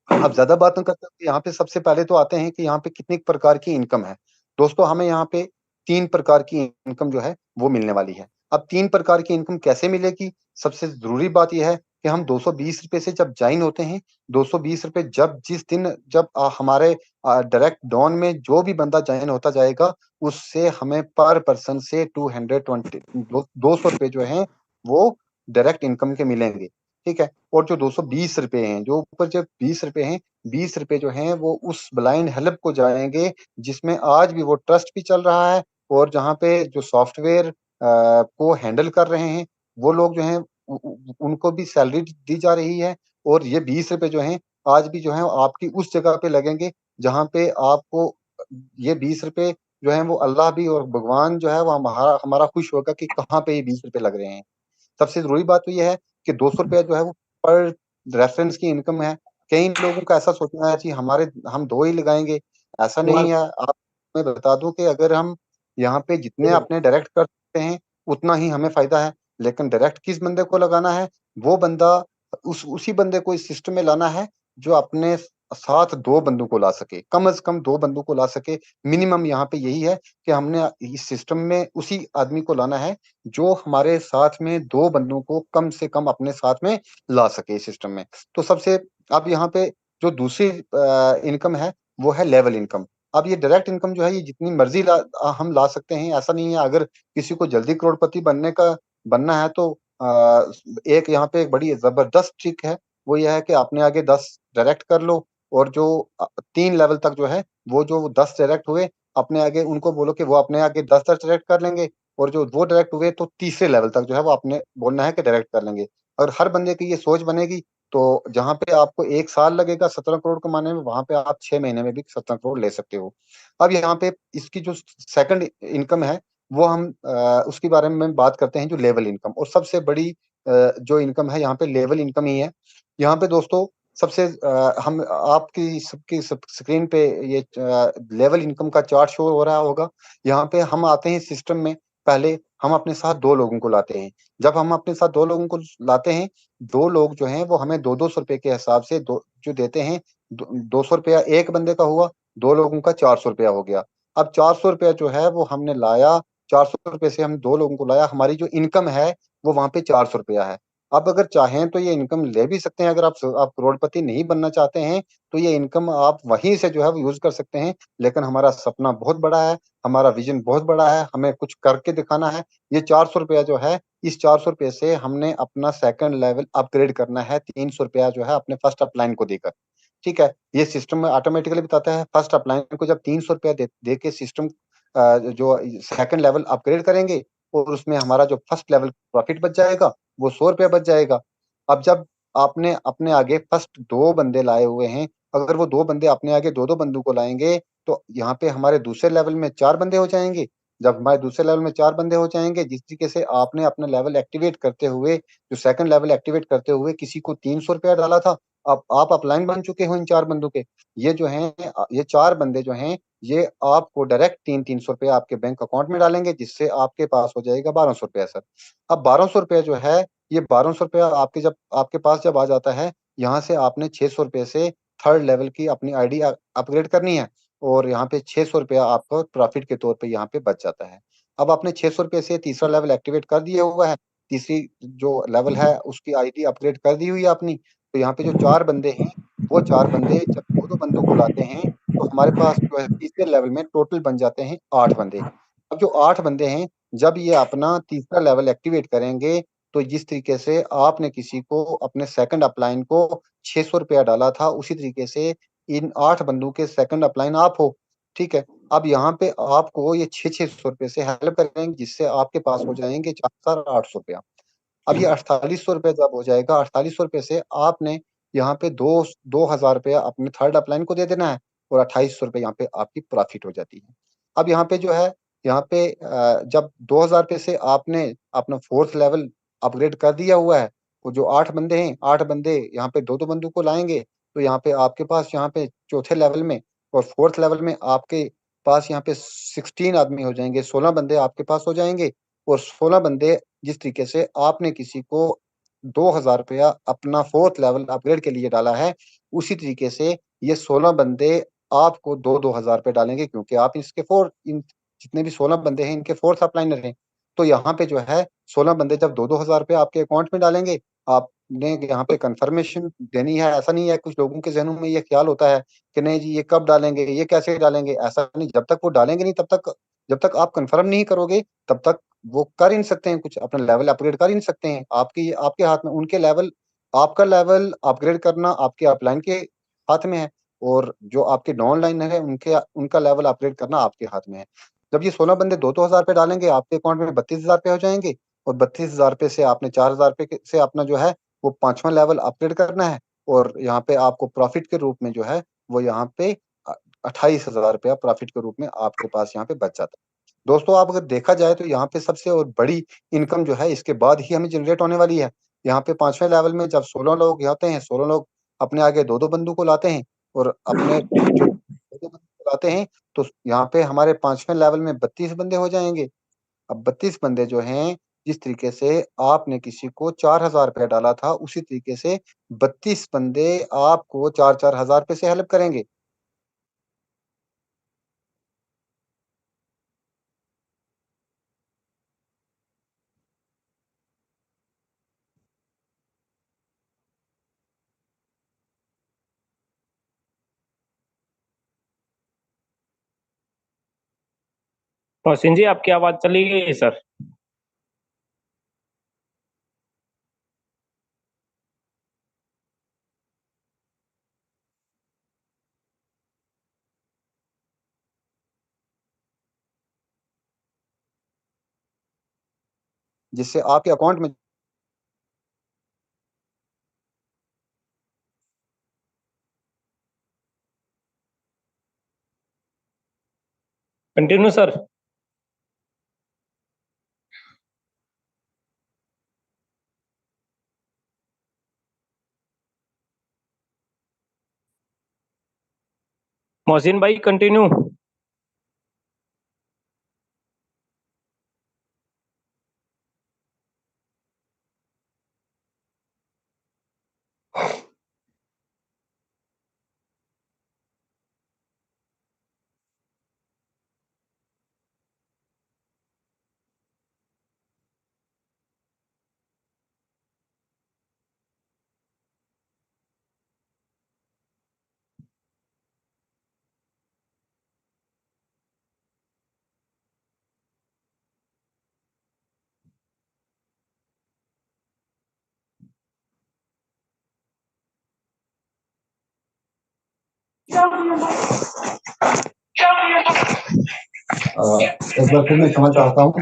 अब ज़्यादा बात नहीं करते हुए यहाँ पे सबसे पहले तो आते हैं कि यहाँ पे कितने प्रकार की इनकम है। दोस्तों, हमें यहाँ पे 3 प्रकार की इनकम जो है वो मिलने वाली है। अब 3 प्रकार की इनकम कैसे मिलेगी? सबसे ज़रूरी बात ये है कि हम ₹220 से जब जॉइन होते हैं, ₹220 जब जिस दिन जब हमारे डायरेक्ट डॉन में जो भी बंदा जॉइन होता जाएगा, उससे हमें पर पर्सन से 220 दो ₹200 जो हैं वो डायरेक्ट इनकम के मिलेंगे, ठीक है? और जो ₹220 हैं, जो ऊपर जो ₹20 हैं, ₹20 जो हैं वो उस ब्लाइंड हेल्प को जाएँगे, जिसमें आज भी वो ट्रस्ट भी चल रहा है और जहाँ पे जो सॉफ्टवेयर को हैंडल कर रहे हैं, वो लोग जो हैं उनको भी सैलरी दी जा रही है। और ये ₹20 जो हैं, आज भी जो हैं आपकी उस जगह पे लगेंगे, जहाँ पे आपको ये ₹20 जो हैं वो अल्लाह भी और भगवान जो है वो हमारा हमारा खुश होगा कि कहाँ पे ये ₹20 लग रहे हैं। सबसे ज़रूरी बात तो ये है कि ₹200 जो है वो पर रेफ़रेंस की इनकम है। कई लोगों का ऐसा सोचना है जी हमारे हम 2 ही लगाएँगे, ऐसा नहीं है। आप मैं बता दूँ कि अगर हम यहाँ पे जितने अपने डायरेक्ट कर सकते हैं, उतना ही हमें फ़ायदा है। लेकिन डायरेक्ट किस बंदे को लगाना है, वो बंदा उसी बंदे को इस सिस्टम में लाना है, जो अपने साथ 2 बंदों को ला सके। कम से कम 2 बंदों को ला सके। मिनिमम यहाँ पे यही है कि हमने इस सिस्टम में उसी आदमी को लाना है जो हमारे साथ में 2 बंदों को कम से कम अपने साथ में ला सके इस सिस्टम में। तो सबसे अब यहाँ पे जो दूसरी इनकम है, वो है लेवल इनकम। अब ये डायरेक्ट इनकम जो है ये जितनी मर्ज़ी हम ला सकते हैं, ऐसा नहीं है। अगर किसी को जल्दी करोड़पति बनना है तो एक यहाँ पे एक बड़ी ज़बरदस्त ट्रिक है, वो ये है कि अपने आगे 10 डायरेक्ट कर लो और जो 3 लेवल तक जो है, वो जो 10 डायरेक्ट हुए, अपने आगे उनको बोलो कि वो अपने आगे 10-10 डायरेक्ट कर लेंगे। और जो वो डायरेक्ट हुए तो तीसरे लेवल तक जो है वो आपने बोलना है कि डायरेक्ट कर लेंगे। अगर हर बंदे की ये सोच बनेगी तो जहाँ पे आपको 1 साल लगेगा 17 करोड़ कमाने में, वहाँ पे आप 6 महीने में भी 17 करोड़ ले सकते हो। अब यहाँ पे इसकी जो सेकंड इनकम है, वो हम उसके बारे में बात करते हैं, जो लेवल इनकम। और सबसे बड़ी जो इनकम है यहाँ पे लेवल इनकम ही है। यहाँ पे दोस्तों सबसे हम आपकी सबकी सब स्क्रीन पे ये लेवल इनकम का चार्ट शो हो रहा होगा। यहाँ पे हम आते हैं सिस्टम में, पहले हम अपने साथ 2 लोगों को लाते हैं। जब हम अपने साथ 2 लोगों को लाते हैं, 2 लोग जो हैं वो हमें ₹200 के हिसाब से दो जो देते हैं। ₹200 एक बंदे का हुआ, 2 लोगों का ₹400 हो गया। अब ₹400 जो है वो हमने लाया, ₹400 से हम 2 लोगों को लाया, हमारी जो इनकम है वो वहाँ पे ₹400 है। अब अगर चाहें तो ये इनकम ले भी सकते हैं, अगर आप करोड़पति नहीं बनना चाहते हैं, तो ये इनकम आप वहीं से जो है वो यूज़ कर सकते हैं। लेकिन हमारा सपना बहुत बड़ा है, हमारा विज़न बहुत बड़ा है, हमें कुछ करके दिखाना है। ये ₹400 जो है, इस ₹400 से हमने अपना सेकंड लेवल अपग्रेड करना है, ₹300 जो है अपने फर्स्ट अपलाइन को देकर, ठीक है? ये सिस्टम में ऑटोमैटिकली बताता है, फर्स्ट अपलाइन को जब ₹300 दे के सिस्टम जो सेकंड लेवल अपग्रेड करेंगे और उसमें हमारा जो फर्स्ट लेवल प्रॉफिट बच जाएगा, वो ₹100 बच जाएगा। अब जब आपने अपने आगे फर्स्ट 2 बंदे लाए हुए हैं, अगर वो 2 बंदे अपने आगे 2-2 बंदूक को लाएँगे, तो यहाँ पे हमारे दूसरे लेवल में 4 बंदे हो जाएँगे। जब हमारे दूसरे लेवल में 4 बंदे हो जाएँगे, जिस तरीके से आपने अपना लेवल एक्टिवेट करते हुए, जो सेकंड लेवल एक्टिवेट करते हुए किसी को ₹300 डाला था, अब आप अपलाइन बन चुके हो इन 4 बंदों के। ये जो हैं ये 4 बंदे जो हैं, ये आपको डायरेक्ट ₹300 आपके बैंक अकाउंट में डालेंगे, जिससे आपके पास हो जाएगा ₹1200 सर। अब ₹1200 जो है, ये ₹1200 आपके जब आपके पास जब आ जाता है, यहाँ से आपने ₹600 से थर्ड लेवल की अपनी आईडी अपग्रेड करनी है और यहाँ पे ₹600 आपको प्रॉफ़िट के तौर पे यहाँ पे बच जाता है। अब आपने ₹600 से तीसरा लेवल एक्टिवेट कर दिया हुआ है, तीसरी जो लेवल है उसकी आईडी अपग्रेड कर दी हुई है अपनी, तो यहाँ पे जो 4 बंदे हैं, वो 4 बंदे जब 2-2 बंदूक को लाते हैं, तो हमारे पास जो है तीसरे लेवल में टोटल बन जाते हैं 8 बंदे। अब जो 8 बंदे हैं, जब ये अपना तीसरा लेवल एक्टिवेट करेंगे, तो जिस तरीके से आपने किसी को अपने सेकंड अपलाइन को ₹600 डाला था, उसी तरीके से इन 8 बंदों के सेकंड अपलाइन आप हो, ठीक है? अब यहाँ पे आपको ये 6-600 से हेल्प करेंगे, जिससे आपके पास हो जाएँगे ₹4800। अब ये ₹4800 जब हो जाएगा, ₹4800 से आपने यहाँ पे दो ₹2000 अपने थर्ड अपलाइन को दे देना है और ₹2800 यहाँ पे आपकी प्रॉफ़िट हो जाती है। अब यहाँ पे जो है, यहाँ पे जब ₹2000 से आपने अपना 4th लेवल अपग्रेड कर दिया हुआ है, वो जो 8 बंदे हैं, 8 बंदे यहाँ पे 2-2 बंदूक को लाएँगे, तो यहाँ पे आपके पास यहाँ पे चौथे लेवल में और 4th लेवल में आपके पास यहाँ पे 16 आदमी हो जाएँगे, 16 बंदे आपके पास हो जाएँगे और 16 बंदे जिस तरीके से आपने किसी को ₹2000 अपना 4th लेवल अपग्रेड के लिए डाला है, उसी तरीके से ये 16 बंदे आपको 2-2 हज़ार रुपए डालेंगे, क्योंकि आप इसके 4 इन जितने भी 16 बंदे हैं, इनके 4th अपलाइनर हैं। तो यहाँ पे जो है 16 बंदे जब 2-2 हज़ार रुपए आपके अकाउंट में डालेंगे, आपने यहाँ पे कन्फर्मेशन देनी है। ऐसा नहीं है, कुछ लोगों के ज़हनों में ये ख़्याल होता है कि नहीं जी, ये कब डालेंगे, ये कैसे डालेंगे? ऐसा नहीं, जब तक वो डालेंगे नहीं, जब तक आप कन्फर्म नहीं करोगे, तब तक वो कर ही नहीं सकते हैं कुछ, अपना लेवल अपग्रेड कर ही नहीं सकते हैं। आपके हाथ में उनके लेवल आपका लेवल अपग्रेड करना आपके अपलाइन के हाथ में है और जो आपके डाउनलाइनर है उनका लेवल अपग्रेड करना आपके हाथ में है। जब ये 16 बंदे 2-2 हज़ार रुपए डालेंगे, आपके अकाउंट में 32,000 रुपए हो जाएँगे और 32,000 रुपए से आपने 4,000 रुपए के से अपना जो है वो 5वाँ लेवल अपग्रेड करना है और यहाँ पे आपको प्रॉफ़िट के रूप में जो है वो यहाँ पे 28,000 रुपया प्रॉफ़िट के रूप में आपके पास यहाँ पे बच जाता है। दोस्तों, आप अगर देखा जाए तो यहाँ पे सबसे और बड़ी इनकम जो है इसके बाद ही हमें जनरेट होने वाली है। यहाँ पे 5वें लेवल में जब 16 लोग आते हैं, 16 लोग अपने आगे 2-2 बंदूकों लाते हैं और अपने जो 2-2 बंदूक लाते हैं, तो यहाँ पे हमारे 5वें लेवल में 32 बंदे हो जाएँगे। अब 32 बंदे जो हैं, जिस तरीके से आपने किसी को ₹4000 डाला था, उसी तरीके से 32 बंदे आपको 4-4 हज़ार रुपए से हेल्प करेंगे। मोहसिन जी, आपकी आवाज़ चली गई सर। जिससे आपके अकाउंट में कंटिन्यू सर। मोहसिन भाई कंटिन्यू। एक बार फिर मैं क्षमा चाहता हूँ।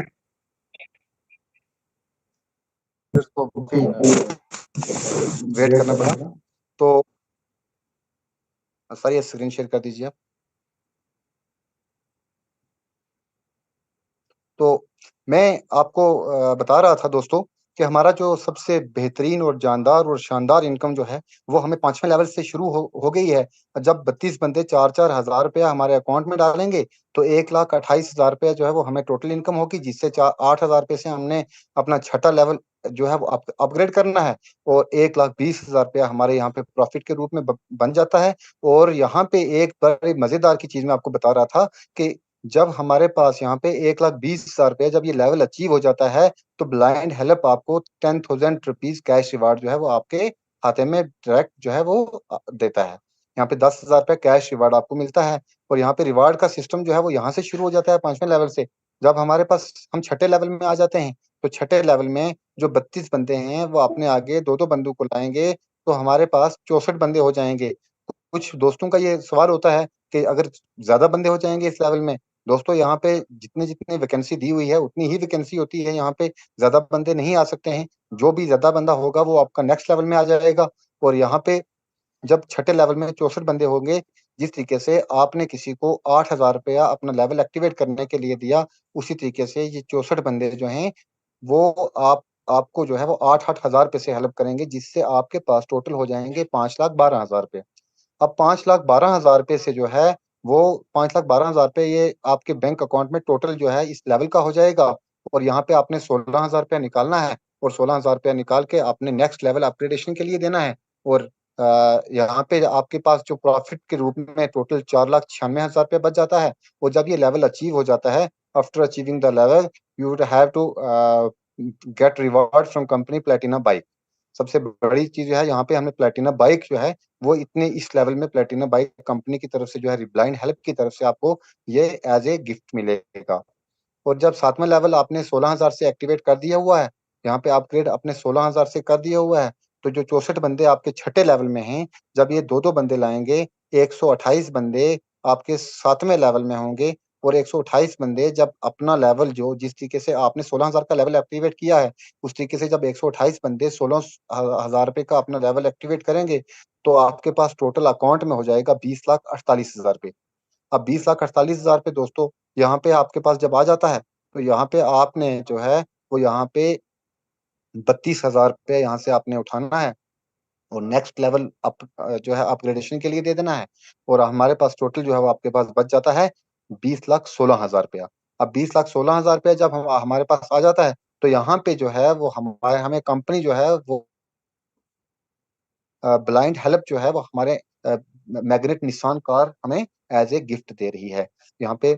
वेट करना पड़ा। तो सर ये स्क्रीन शेयर कर दीजिए आप। तो मैं आपको बता रहा था दोस्तों कि हमारा जो सबसे बेहतरीन और जानदार और शानदार इनकम जो है, वो हमें 5वें लेवल से शुरू हो गई है। जब 32 बंदे 4-4 हज़ार रुपया हमारे अकाउंट में डालेंगे, तो 1,28,000 रुपया जो है वो हमें टोटल इनकम होगी, जिससे 8,000 रुपये से हमने अपना छठा लेवल जो है वो अपग्रेड करना है, और 1,20,000 रुपया हमारे यहाँ पे प्रॉफिट के रूप में बन जाता है। और यहाँ पे एक बड़ी मज़ेदार की चीज़ मैं आपको बता रहा था कि जब हमारे पास यहाँ पे 1,20,000 रुपए जब ये लेवल अचीव हो जाता है, तो ब्लाइंड हेल्प आपको 10,000 रुपीज़ कैश रिवार्ड जो है वो आपके खाते में डायरेक्ट जो है वो देता है। यहाँ पे 10,000 रुपए कैश रिवार्ड आपको मिलता है, और यहाँ पे रिवार्ड का सिस्टम जो है वो यहाँ से शुरू हो जाता है 5वें लेवल से। जब हमारे पास हम छठे लेवल में आ जाते हैं, तो छठे लेवल में जो 32 बंदे हैं, वो अपने आगे 2-2 बंदों को लाएँगे, तो हमारे पास 64 बंदे हो जाएँगे। कुछ दोस्तों का ये सवाल होता है कि अगर ज़्यादा बंदे हो जाएँगे इस लेवल में, दोस्तों यहाँ पे जितनी-जितनी वैकेंसी दी हुई है, उतनी ही वैकेंसी होती है, यहाँ पे ज़्यादा बंदे नहीं आ सकते हैं। जो भी ज़्यादा बंदा होगा वो आपका नेक्स्ट लेवल में आ जाएगा, और यहाँ पे जब छठे लेवल में 64 बंदे होंगे, जिस तरीके से आपने किसी को 8,000 रुपया अपना लेवल एक्टिवेट करने के लिए दिया, उसी तरीके से ये 64 बंदे जो हैं, वो आपको जो है वो 8-8 हज़ार रुपए से हेल्प करेंगे, जिससे आपके पास टोटल हो जाएँगे 5,12,000 रुपए। अब 5,12,000 रुपए से जो है, वो 5,12,000 रुपए ये आपके बैंक अकाउंट में टोटल जो है इस लेवल का हो जाएगा, और यहाँ पे आपने 16,000 रुपया निकालना है, और 16,000 रुपया निकाल के आपने नेक्स्ट लेवल अपग्रेडेशन के लिए देना है। और यहाँ पे आपके पास जो प्रॉफिट के रूप में टोटल 4,96,000 रुपया बच जाता है, और जब ये लेवल अचीव हो जाता है, after achieving the level, you would have to get reward from company platinum bike. सबसे बड़ी चीज़ जो है, यहाँ पे हमें प्लैटिनम बाइक जो है, वो इतने इस लेवल में प्लैटिनम बाइक कंपनी की तरफ से जो है रिब्लाइंड हेल्प की तरफ से आपको ये एज़ ए गिफ्ट मिलेगा। और जब 7वाँ लेवल आपने 16,000 से एक्टिवेट कर दिया हुआ है, यहाँ पे अपग्रेड अपने 16,000 से कर दिया हुआ है, तो जो 64 बंदे आपके छठे लेवल में हैं, जब ये 2-2 बंदे लाएँगे, 128 बंदे आपके 7वें लेवल में होंगे, और 128 बंदे जब अपना लेवल जो जिस तरीके से आपने 16,000 का लेवल एक्टिवेट किया है, उस तरीके से जब 128 बंदे 16 हज़ार रुपए का अपना लेवल एक्टिवेट करेंगे, तो आपके पास टोटल अकाउंट में हो जाएगा 20,48,000 रुपए। अब 20,48,000 रुपए दोस्तों, यहाँ पे आपके पास जब आ जाता है, तो यहाँ पे आपने जो है, वो यहाँ पे 32,000 रुपए यहाँ से आपने उठाना है, और नेक्स्ट लेवल जो है अपग्रेडेशन के लिए दे देना है, और हमारे पास टोटल जो है वो आपके पास बच जाता है 20,16,000 रुपया। अब 20,16,000 रुपया जब हमारे पास आ जाता है, तो यहाँ पे जो है वो हमें कंपनी जो है वो ब्लाइंड हेल्प जो है वो हमारे मैग्नेट निस्सान कार हमें एज़ ए गिफ्ट दे रही है। यहाँ पे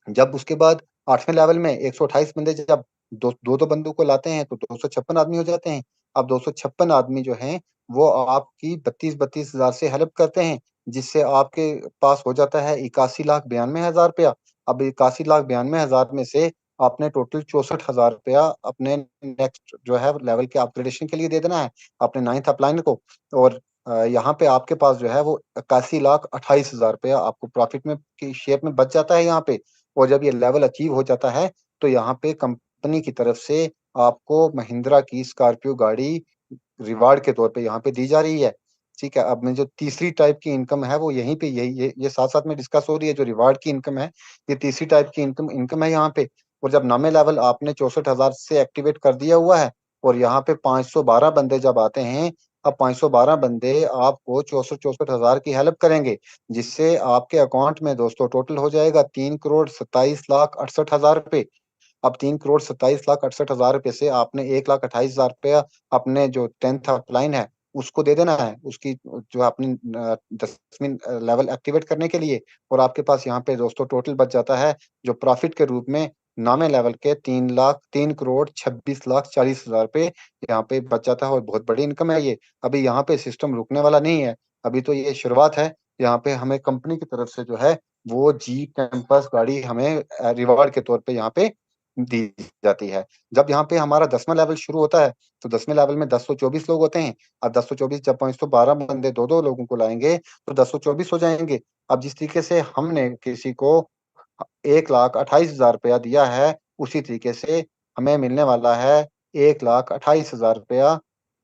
जब उसके बाद 8वें लेवल में 128 बंदे जब 2-2 बंदों को लाते हैं, तो 256 आदमी हो जाते हैं। अब 256 आदमी जो हैं, वो आपकी 32-32 हज़ार से हेल्प करते हैं, जिससे आपके पास हो जाता है 81,92,000 रुपया। अब 81,92,000 में से आपने टोटल 64,000 रुपया अपने नेक्स्ट जो है लेवल के अपग्रेडेशन के लिए दे देना है, अपने 9th अपलाइन को, और यहाँ पे आपके पास जो है वो 81,28,000 रुपया आपको प्रॉफिट में की शेप में बच जाता है यहाँ पे। और जब ये लेवल अचीव हो जाता है, तो यहाँ पे कंपनी की तरफ से आपको महिंद्रा की स्कॉर्पियो गाड़ी रिवार्ड के तौर पे यहाँ पे दी जा रही है। ठीक है? अब में जो तीसरी टाइप की इनकम है, वो यहीं पे यही ये साथ-साथ में डिस्कस हो रही है, जो रिवार्ड की इनकम है, ये तीसरी टाइप की इनकम इनकम है यहाँ पे। और जब 9वें लेवल आपने 64,000 से एक्टिवेट कर दिया हुआ है, और यहाँ पे 512 बंदे जब आते हैं, अब 512 बंदे आपको 64-64 हज़ार की हेल्प करेंगे, जिससे आपके अकाउंट में दोस्तों टोटल हो जाएगा 3,27,68,000 रुपए। अब 3,27,68,000 रुपए से आपने 1,28,000 रुपया अपने जो 10th अपलाइन है, उसको दे देना है, उसकी जो अपनी 10वीं लेवल एक्टिवेट करने के लिए, और आपके पास यहाँ पे दोस्तों टोटल बच जाता है, जो प्रॉफिट के रूप में 9वें लेवल के 3,26,40,000 रुपए यहाँ पे बच जाता है, और बहुत बड़ी इनकम है ये। अभी यहाँ पे सिस्टम रुकने वाला नहीं है, अभी तो ये शुरुआत है। यहाँ पे हमें कंपनी की तरफ से जो है, वो जीप कैंपस गाड़ी हमें रिवार्ड के तौर पे यहाँ पे दी जाती है। जब यहाँ पे हमारा 10वाँ लेवल शुरू होता है, तो 10वें लेवल में 1024 लोग होते हैं। अब 1024 जब 512 बंदे 2-2 लोगों को लाएँगे, तो 1024 हो जाएँगे। अब जिस तरीके से हमने किसी को 1,28,000 रुपया दिया है, उसी तरीके से हमें मिलने वाला है 1,28,000 रुपया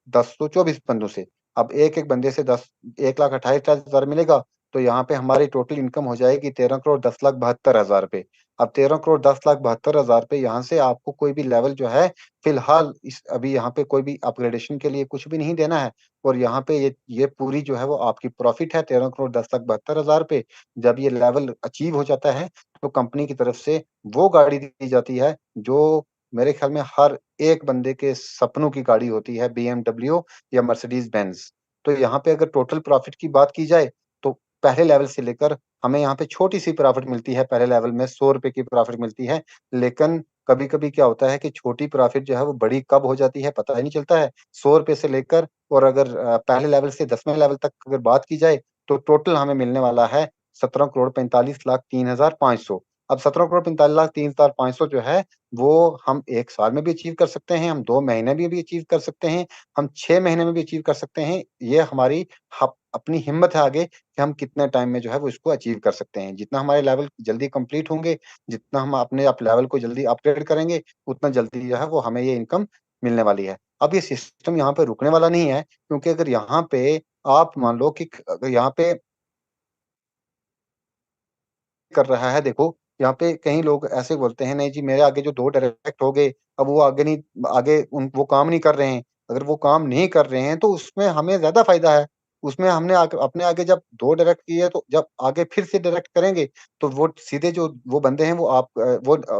1024 बंदों से। अब एक-एक बंदे से 1,28,000 मिलेगा, तो यहाँ पे हमारी टोटल इनकम हो जाएगी 13,10,72,000 रुपए। अब 13,10,72,000 रुपए यहाँ से आपको कोई भी लेवल जो है फिलहाल इस अभी यहाँ पे कोई भी अपग्रेडेशन के लिए कुछ भी नहीं देना है, और यहाँ पे ये पूरी जो है वो आपकी प्रॉफिट है 13,10,72,000 रुपए। जब ये लेवल अचीव हो जाता है, तो कंपनी की तरफ से वो गाड़ी दी जाती है जो मेरे ख्याल में हर एक बंदे के सपनों की गाड़ी होती है, बीएमडब्ल्यू या मर्सिडीज बेंज। तो यहाँ पे अगर टोटल प्रॉफिट की बात की जाए, तो पहले लेवल से लेकर हमें यहाँ पे छोटी-सी प्रॉफिट मिलती है, पहले लेवल में ₹100 की प्रॉफिट मिलती है। लेकिन कभी-कभी क्या होता है कि छोटी प्रॉफिट जो है वो बड़ी कब हो जाती है पता ही नहीं चलता है। ₹100 से लेकर, और अगर पहले लेवल से 10वें लेवल तक अगर बात की जाए, तो टोटल हमें मिलने वाला है 17,45,03,500। अब 17,45,03,500 जो है, वो हम 1 साल में भी अचीव कर सकते हैं, हम 2 महीने में भी अचीव कर सकते हैं, हम 6 महीने में भी अचीव कर सकते हैं। ये हमारी अपनी हिम्मत है आगे कि हम कितने टाइम में जो है वो इसको अचीव कर सकते हैं। जितना हमारे लेवल जल्दी कंप्लीट होंगे, जितना हम अपने आप लेवल को जल्दी अपग्रेड करेंगे, उतना जल्दी जो है वो हमें ये इनकम मिलने वाली है। अब ये सिस्टम यहाँ पे रुकने वाला नहीं है, क्योंकि अगर यहाँ पे आप मान लो कि अगर यहाँ पे कर रहा है, देखो, यहाँ पे कई लोग ऐसे बोलते हैं, नहीं जी मेरे आगे जो 2 डायरेक्ट हो गए, अब वो आगे नहीं, आगे वो काम नहीं कर रहे हैं। अगर वो काम नहीं कर रहे हैं, तो उसमें हमें ज़्यादा फ़ायदा है। उसमें हमने अपने आगे जब 2 डायरेक्ट किए, तो जब आगे फिर से डायरेक्ट करेंगे, तो वो सीधे जो वो बंदे हैं वो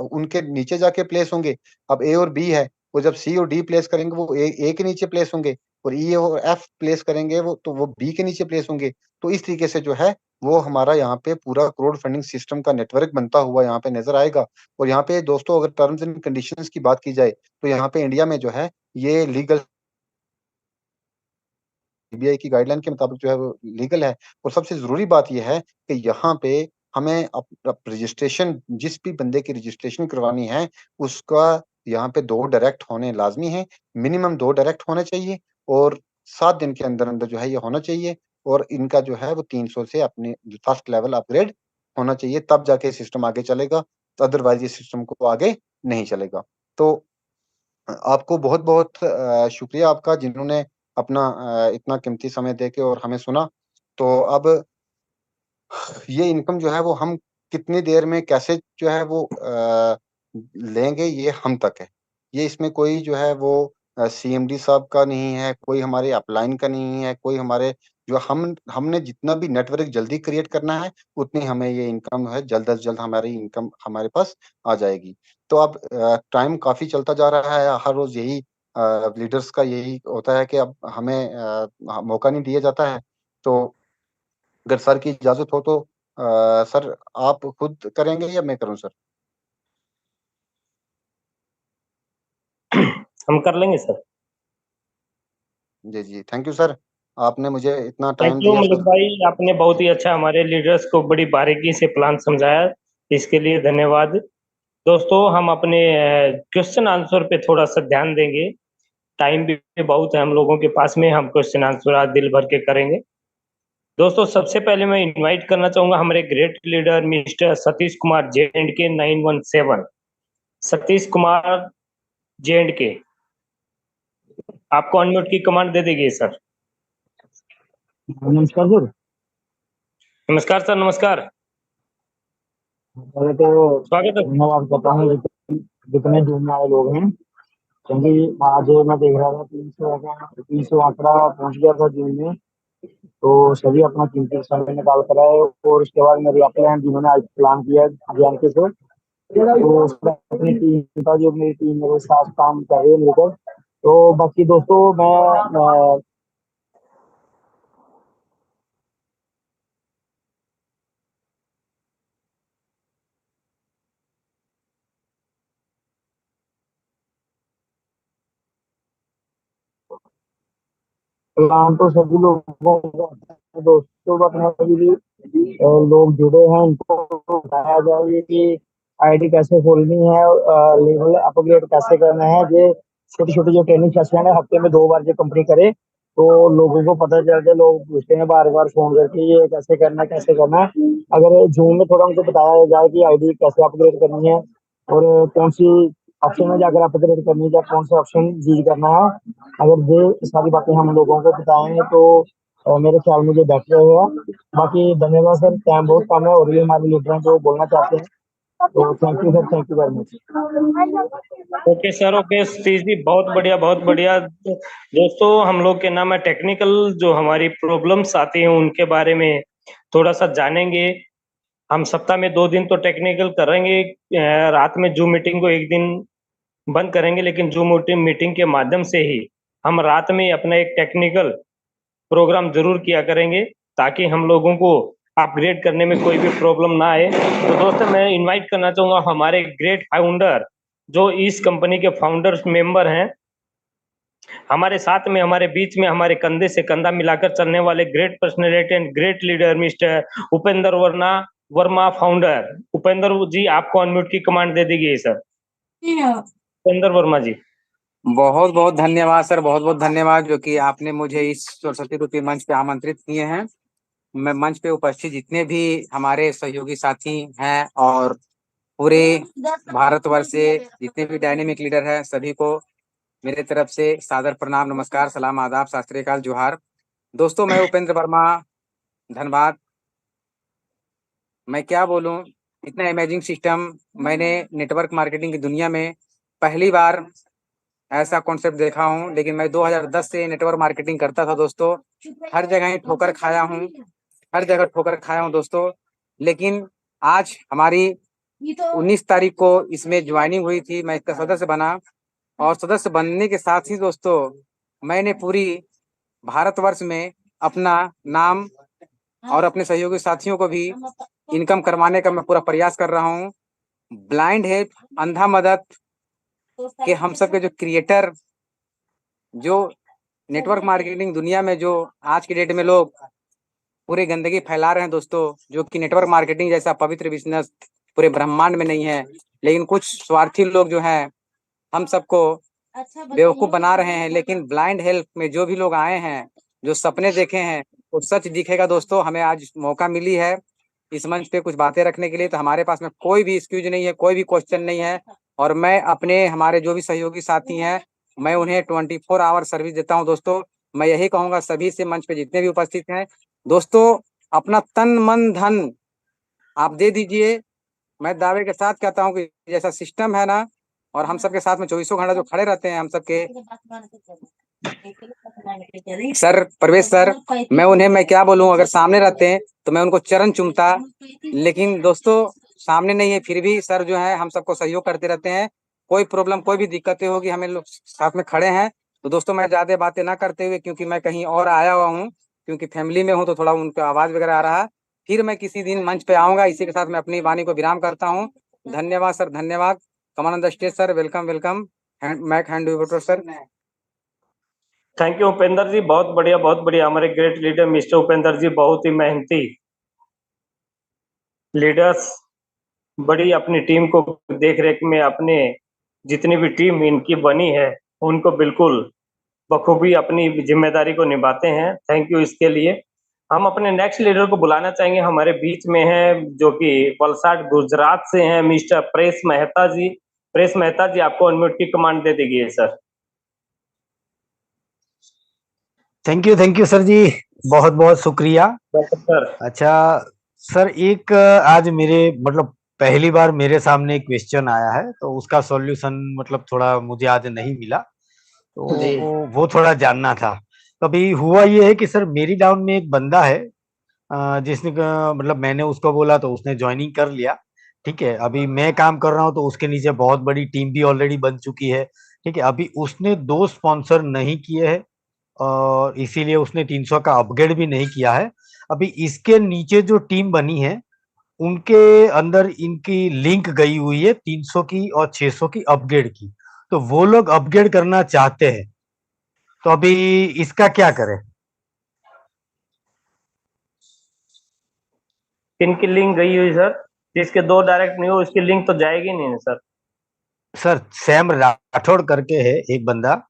उनके नीचे जाके प्लेस होंगे। अब ए और बी है, वो जब सी और डी प्लेस करेंगे, वो ए के नीचे प्लेस होंगे, और ई और एफ प्लेस करेंगे, वो बी के नीचे प्लेस होंगे। तो इस तरीके से जो है वो हमारा यहाँ पे पूरा क्राउड फंडिंग सिस्टम का नेटवर्क बनता हुआ यहाँ पे नज़र आएगा। और यहाँ पे दोस्तों, अगर टर्म्स एंड कंडीशंस की बात की जाए, तो यहाँ पे इंडिया में जो है ये लीगल, सीबीआई की गाइडलाइन के मुताबिक जो है वो लीगल है। और सबसे ज़रूरी बात ये है कि यहाँ पे हमें रजिस्ट्रेशन, जिस भी बंदे की रजिस्ट्रेशन करवानी है, उसका यहाँ पे 2 डायरेक्ट होने लाज़मी हैं। मिनिमम 2 डायरेक्ट होने चाहिए, और 7 दिन के अंदर-अंदर जो है ये होना चाहिए, और इनका जो है वो 300 से अपने फर्स्ट लेवल अपग्रेड होना चाहिए, तब जाके सिस्टम आगे चलेगा, अदरवाइज़ ये सिस्टम को आगे नहीं चलेगा। तो आपको बहुत-बहुत शुक्रिया आपका, जिन्होंने अपना इतना कीमती समय देके और हमें सुना। तो अब ये इनकम जो है वो हम कितनी देर में कैसे जो है वो लेंगे, ये हम तक है। ये इसमें कोई जो है वो सीएमडी साहब का नहीं है, कोई हमारे अपलाइन का नहीं है, कोई हमारे जो हमने जितना भी नेटवर्क जल्दी क्रिएट करना है, उतनी हमें ये इनकम है जल्द से जल्द हमारी इनकम हमारे पास आ जाएगी। तो अब टाइम काफ़ी चलता जा रहा है, हर रोज़ यही लीडर्स का यही होता है कि अब हमें मौका नहीं दिया जाता है। तो अगर सर की इजाज़त हो, तो सर आप खुद करेंगे या मैं करूँ सर? हम कर लेंगे सर। जी, जी। Thank you sir. आपने मुझे इतना थैंक टाइम यू दिया मलिक सर। भाई, आपने बहुत ही अच्छा हमारे लीडर्स को बड़ी बारीकी से प्लान समझाया, इसके लिए धन्यवाद। दोस्तों, हम अपने क्वेश्चन आंसर पे थोड़ा-सा ध्यान देंगे। टाइम भी बहुत है हम लोगों के पास में, हम क्वेश्चन आंसर आज दिल भर के करेंगे। दोस्तों, सबसे पहले मैं इनवाइट करना चाहूँगा हमारे great leader mister Satish Kumar J&K 917। Satish Kumar J&K, आपको अनम्यूट की कमांड दे देंगे सर। नमस्कार सर। नमस्कार सर, नमस्कार। पहले तो स्वागत है। धन्यवाद करता हूँ जितने जूम वाले लोग हैं, क्योंकि आज मैं देख रहा था 300 आंकड़ा पहुंच गया था जून में। तो सभी अपना कीमती समय निकाल कर आए, और उसके बाद मेरी अपने जिन्होंने आज प्लान किया ज्ञान के से, तो उसमें अपनी टीम का जो मेरी टीम मेरे साथ काम कर रही है मिलकर। तो बाकी दोस्तों, मैं प्लान तो सभी लोगों का होता है दोस्तों, बट लोग जुड़े हैं, इनको बताया जाए कि आईडी कैसे खोलनी है, लेवल अपग्रेड कैसे करना है। ये छोटी छोटी जो ट्रेनिंग सेशन है, हफ्ते में 2 बार जो कंपनी करे, तो लोगों को पता चल जाए। लोग पूछते हैं बार बार फोन करके, ये कैसे करना है, कैसे करना है। अगर जूम में थोड़ा उनको बताया जाए कि आईडी कैसे अपग्रेड करनी है, और कौन सी ऑप्शन में जाकर अपग्रेड करनी है, कौन सा ऑप्शन यूज करना है। अगर ये सारी बातें हम लोगों को बताएंगे तो मेरे ख्याल में ये बेटर रहेगा। बाकी धन्यवाद सर, टाइम बहुत कम है और ये हमारे लीडर हैं जो बोलना चाहते हैं, तो thank you sir, thank you very much. Okay sir, okay Satish ji, बहुत बढ़िया बहुत बढ़िया। दोस्तों, हम लोग के नाम है टेक्निकल जो हमारी प्रॉब्लम्स आती हैं उनके बारे में थोड़ा सा जानेंगे। हम सप्ताह में 2 दिन तो टेक्निकल करेंगे, रात में जूम मीटिंग को एक दिन बंद करेंगे, लेकिन जूम मीटिंग के माध्यम से ही हम रात में अपना एक टेक्निकल प्रोग्राम जरूर किया करेंगे, ताकि हम लोगों को अपग्रेड करने में कोई भी प्रॉब्लम ना आए। तो दोस्तों, मैं इनवाइट करना चाहूंगा हमारे ग्रेट फाउंडर, जो इस कंपनी के फाउंडर्स मेंबर हैं, हमारे साथ में, हमारे बीच में, हमारे कंधे से कंधा मिलाकर चलने वाले great personality and great leader mister Upendra Verma founder. Upendra ji, आपको अनम्यूट की कमांड दे दी गई सर। उपेंद्र वर्मा जी। बहुत बहुत धन्यवाद सर, बहुत बहुत धन्यवाद जो कि आपने मुझे इस सरस्वती रूपी मंच पे आमंत्रित किए हैं। मैं मंच पे उपस्थित जितने भी हमारे सहयोगी साथी हैं और पूरे भारतवर्ष से जितने भी डायनेमिक लीडर हैं, सभी को मेरे तरफ से सादर प्रणाम, नमस्कार, सलाम, आदाब, सत श्री अकाल, जोहार। दोस्तों, मैं उपेंद्र वर्मा, धनबाद। मैं क्या बोलूं, इतना अमेजिंग सिस्टम मैंने नेटवर्क मार्केटिंग की दुनिया में पहली बार ऐसा कॉन्सेप्ट देखा हूं। लेकिन मैं 2010 से नेटवर्क मार्केटिंग करता था दोस्तों, हर जगह ही ठोकर खाया हूं, हर जगह ठोकर खाया हूं दोस्तों। लेकिन आज हमारी 19 तारीख को इसमें ज्वाइनिंग हुई थी, मैं इसका सदस्य बना, और सदस्य बनने के साथ ही दोस्तों मैंने पूरी भारतवर्ष में अपना नाम और अपने सहयोगी साथियों को भी इनकम करवाने का मैं पूरा प्रयास कर रहा हूँ। ब्लाइंड हेल्प, अंधा मदद के हम सब के जो क्रिएटर, जो नेटवर्क मार्केटिंग दुनिया में जो आज की डेट में लोग पूरे गंदगी फैला रहे हैं दोस्तों, जो कि नेटवर्क मार्केटिंग जैसा पवित्र बिजनेस पूरे ब्रह्मांड में नहीं है। लेकिन कुछ स्वार्थी लोग जो हैं हम सबको बेवकूफ बना रहे हैं। लेकिन ब्लाइंड हेल्प में जो भी लोग आए हैं, जो सपने देखे हैं, वो सच दिखेगा दोस्तों। हमें आज मौका मिली है इस मंच पे कुछ बातें रखने के लिए, तो हमारे पास में कोई भी एक्सक्यूज नहीं है, कोई भी क्वेश्चन नहीं है। और मैं अपने हमारे जो भी सहयोगी साथी हैं, मैं उन्हें 24 आवर सर्विस देता हूं दोस्तों। मैं यही कहूंगा सभी से, मंच पे जितने भी उपस्थित हैं दोस्तों, अपना तन मन धन आप दे दीजिए। मैं दावे के साथ कहता हूं कि जैसा सिस्टम है ना, और हम सबके साथ में 24 घंटा जो खड़े रहते हैं हम सबके सर, प्रवेश सर, मैं क्या बोलूं, अगर सामने रहते हैं तो मैं उनको चरण चूमता। लेकिन दोस्तों सामने नहीं है, फिर भी सर जो है हम सबको सहयोग करते रहते हैं। कोई प्रॉब्लम, कोई भी दिक्कतें होगी, हमें लोग साथ में खड़े हैं। तो दोस्तों, मैं ज्यादा बातें ना करते हुए, क्योंकि मैं कहीं और आया हुआ हूँ, क्योंकि फैमिली में हूँ, तो थोड़ा उनका आवाज वगैरह आ रहा है। फिर मैं किसी दिन मंच पे आऊंगा। इसी के साथ मैं अपनी वाणी को विराम करता हूँ। धन्यवाद सर, धन्यवाद। Come on the stage sir, welcome welcome. Mic hand over sir. Thank you Upendra ji, बहुत बढ़िया बहुत बढ़िया। हमारे great leader mister Upendra ji बहुत ही मेहनती लीडर्स, बड़ी अपनी टीम को देख रेख में, अपने जितनी भी टीम इनकी बनी है उनको बिल्कुल बखूबी अपनी जिम्मेदारी को निभाते हैं। थैंक यू इसके लिए। हम अपने नेक्स्ट लीडर को बुलाना चाहेंगे, हमारे बीच में है जो कि वलसाड गुजरात से हैं, मिस्टर प्रेस मेहता जी। प्रेस मेहता जी, आपको अनम्यूट की कमांड दे दी गई है सर। थैंक यू सर जी, बहुत बहुत शुक्रिया सर। अच्छा सर, एक आज मेरे मतलब पहली बार मेरे सामने एक क्वेश्चन आया है, तो उसका सॉल्यूशन मतलब थोड़ा मुझे आज नहीं मिला, तो वो थोड़ा जानना था। तो अभी हुआ ये है कि सर मेरी डाउन में एक बंदा है, जिसने मतलब मैंने उसको बोला तो उसने ज्वाइनिंग कर लिया। ठीक है, अभी मैं काम कर रहा हूँ तो उसके नीचे बहुत बड़ी टीम भी ऑलरेडी बन चुकी है। ठीक है, अभी उसने 2 स्पॉन्सर नहीं किए हैं और इसीलिए उसने 300 का अपग्रेड भी नहीं किया है। अभी इसके नीचे जो टीम बनी है उनके अंदर इनकी लिंक गई हुई है 300 की और 600 की अपग्रेड की, तो वो लोग अपग्रेड करना चाहते हैं, तो अभी इसका क्या करें? इनकी लिंक गई हुई सर, जिसके 2 डायरेक्ट नहीं हो उसकी लिंक तो जाएगी नहीं ना सर। सर सैम राठौड़ करके है एक बंदा,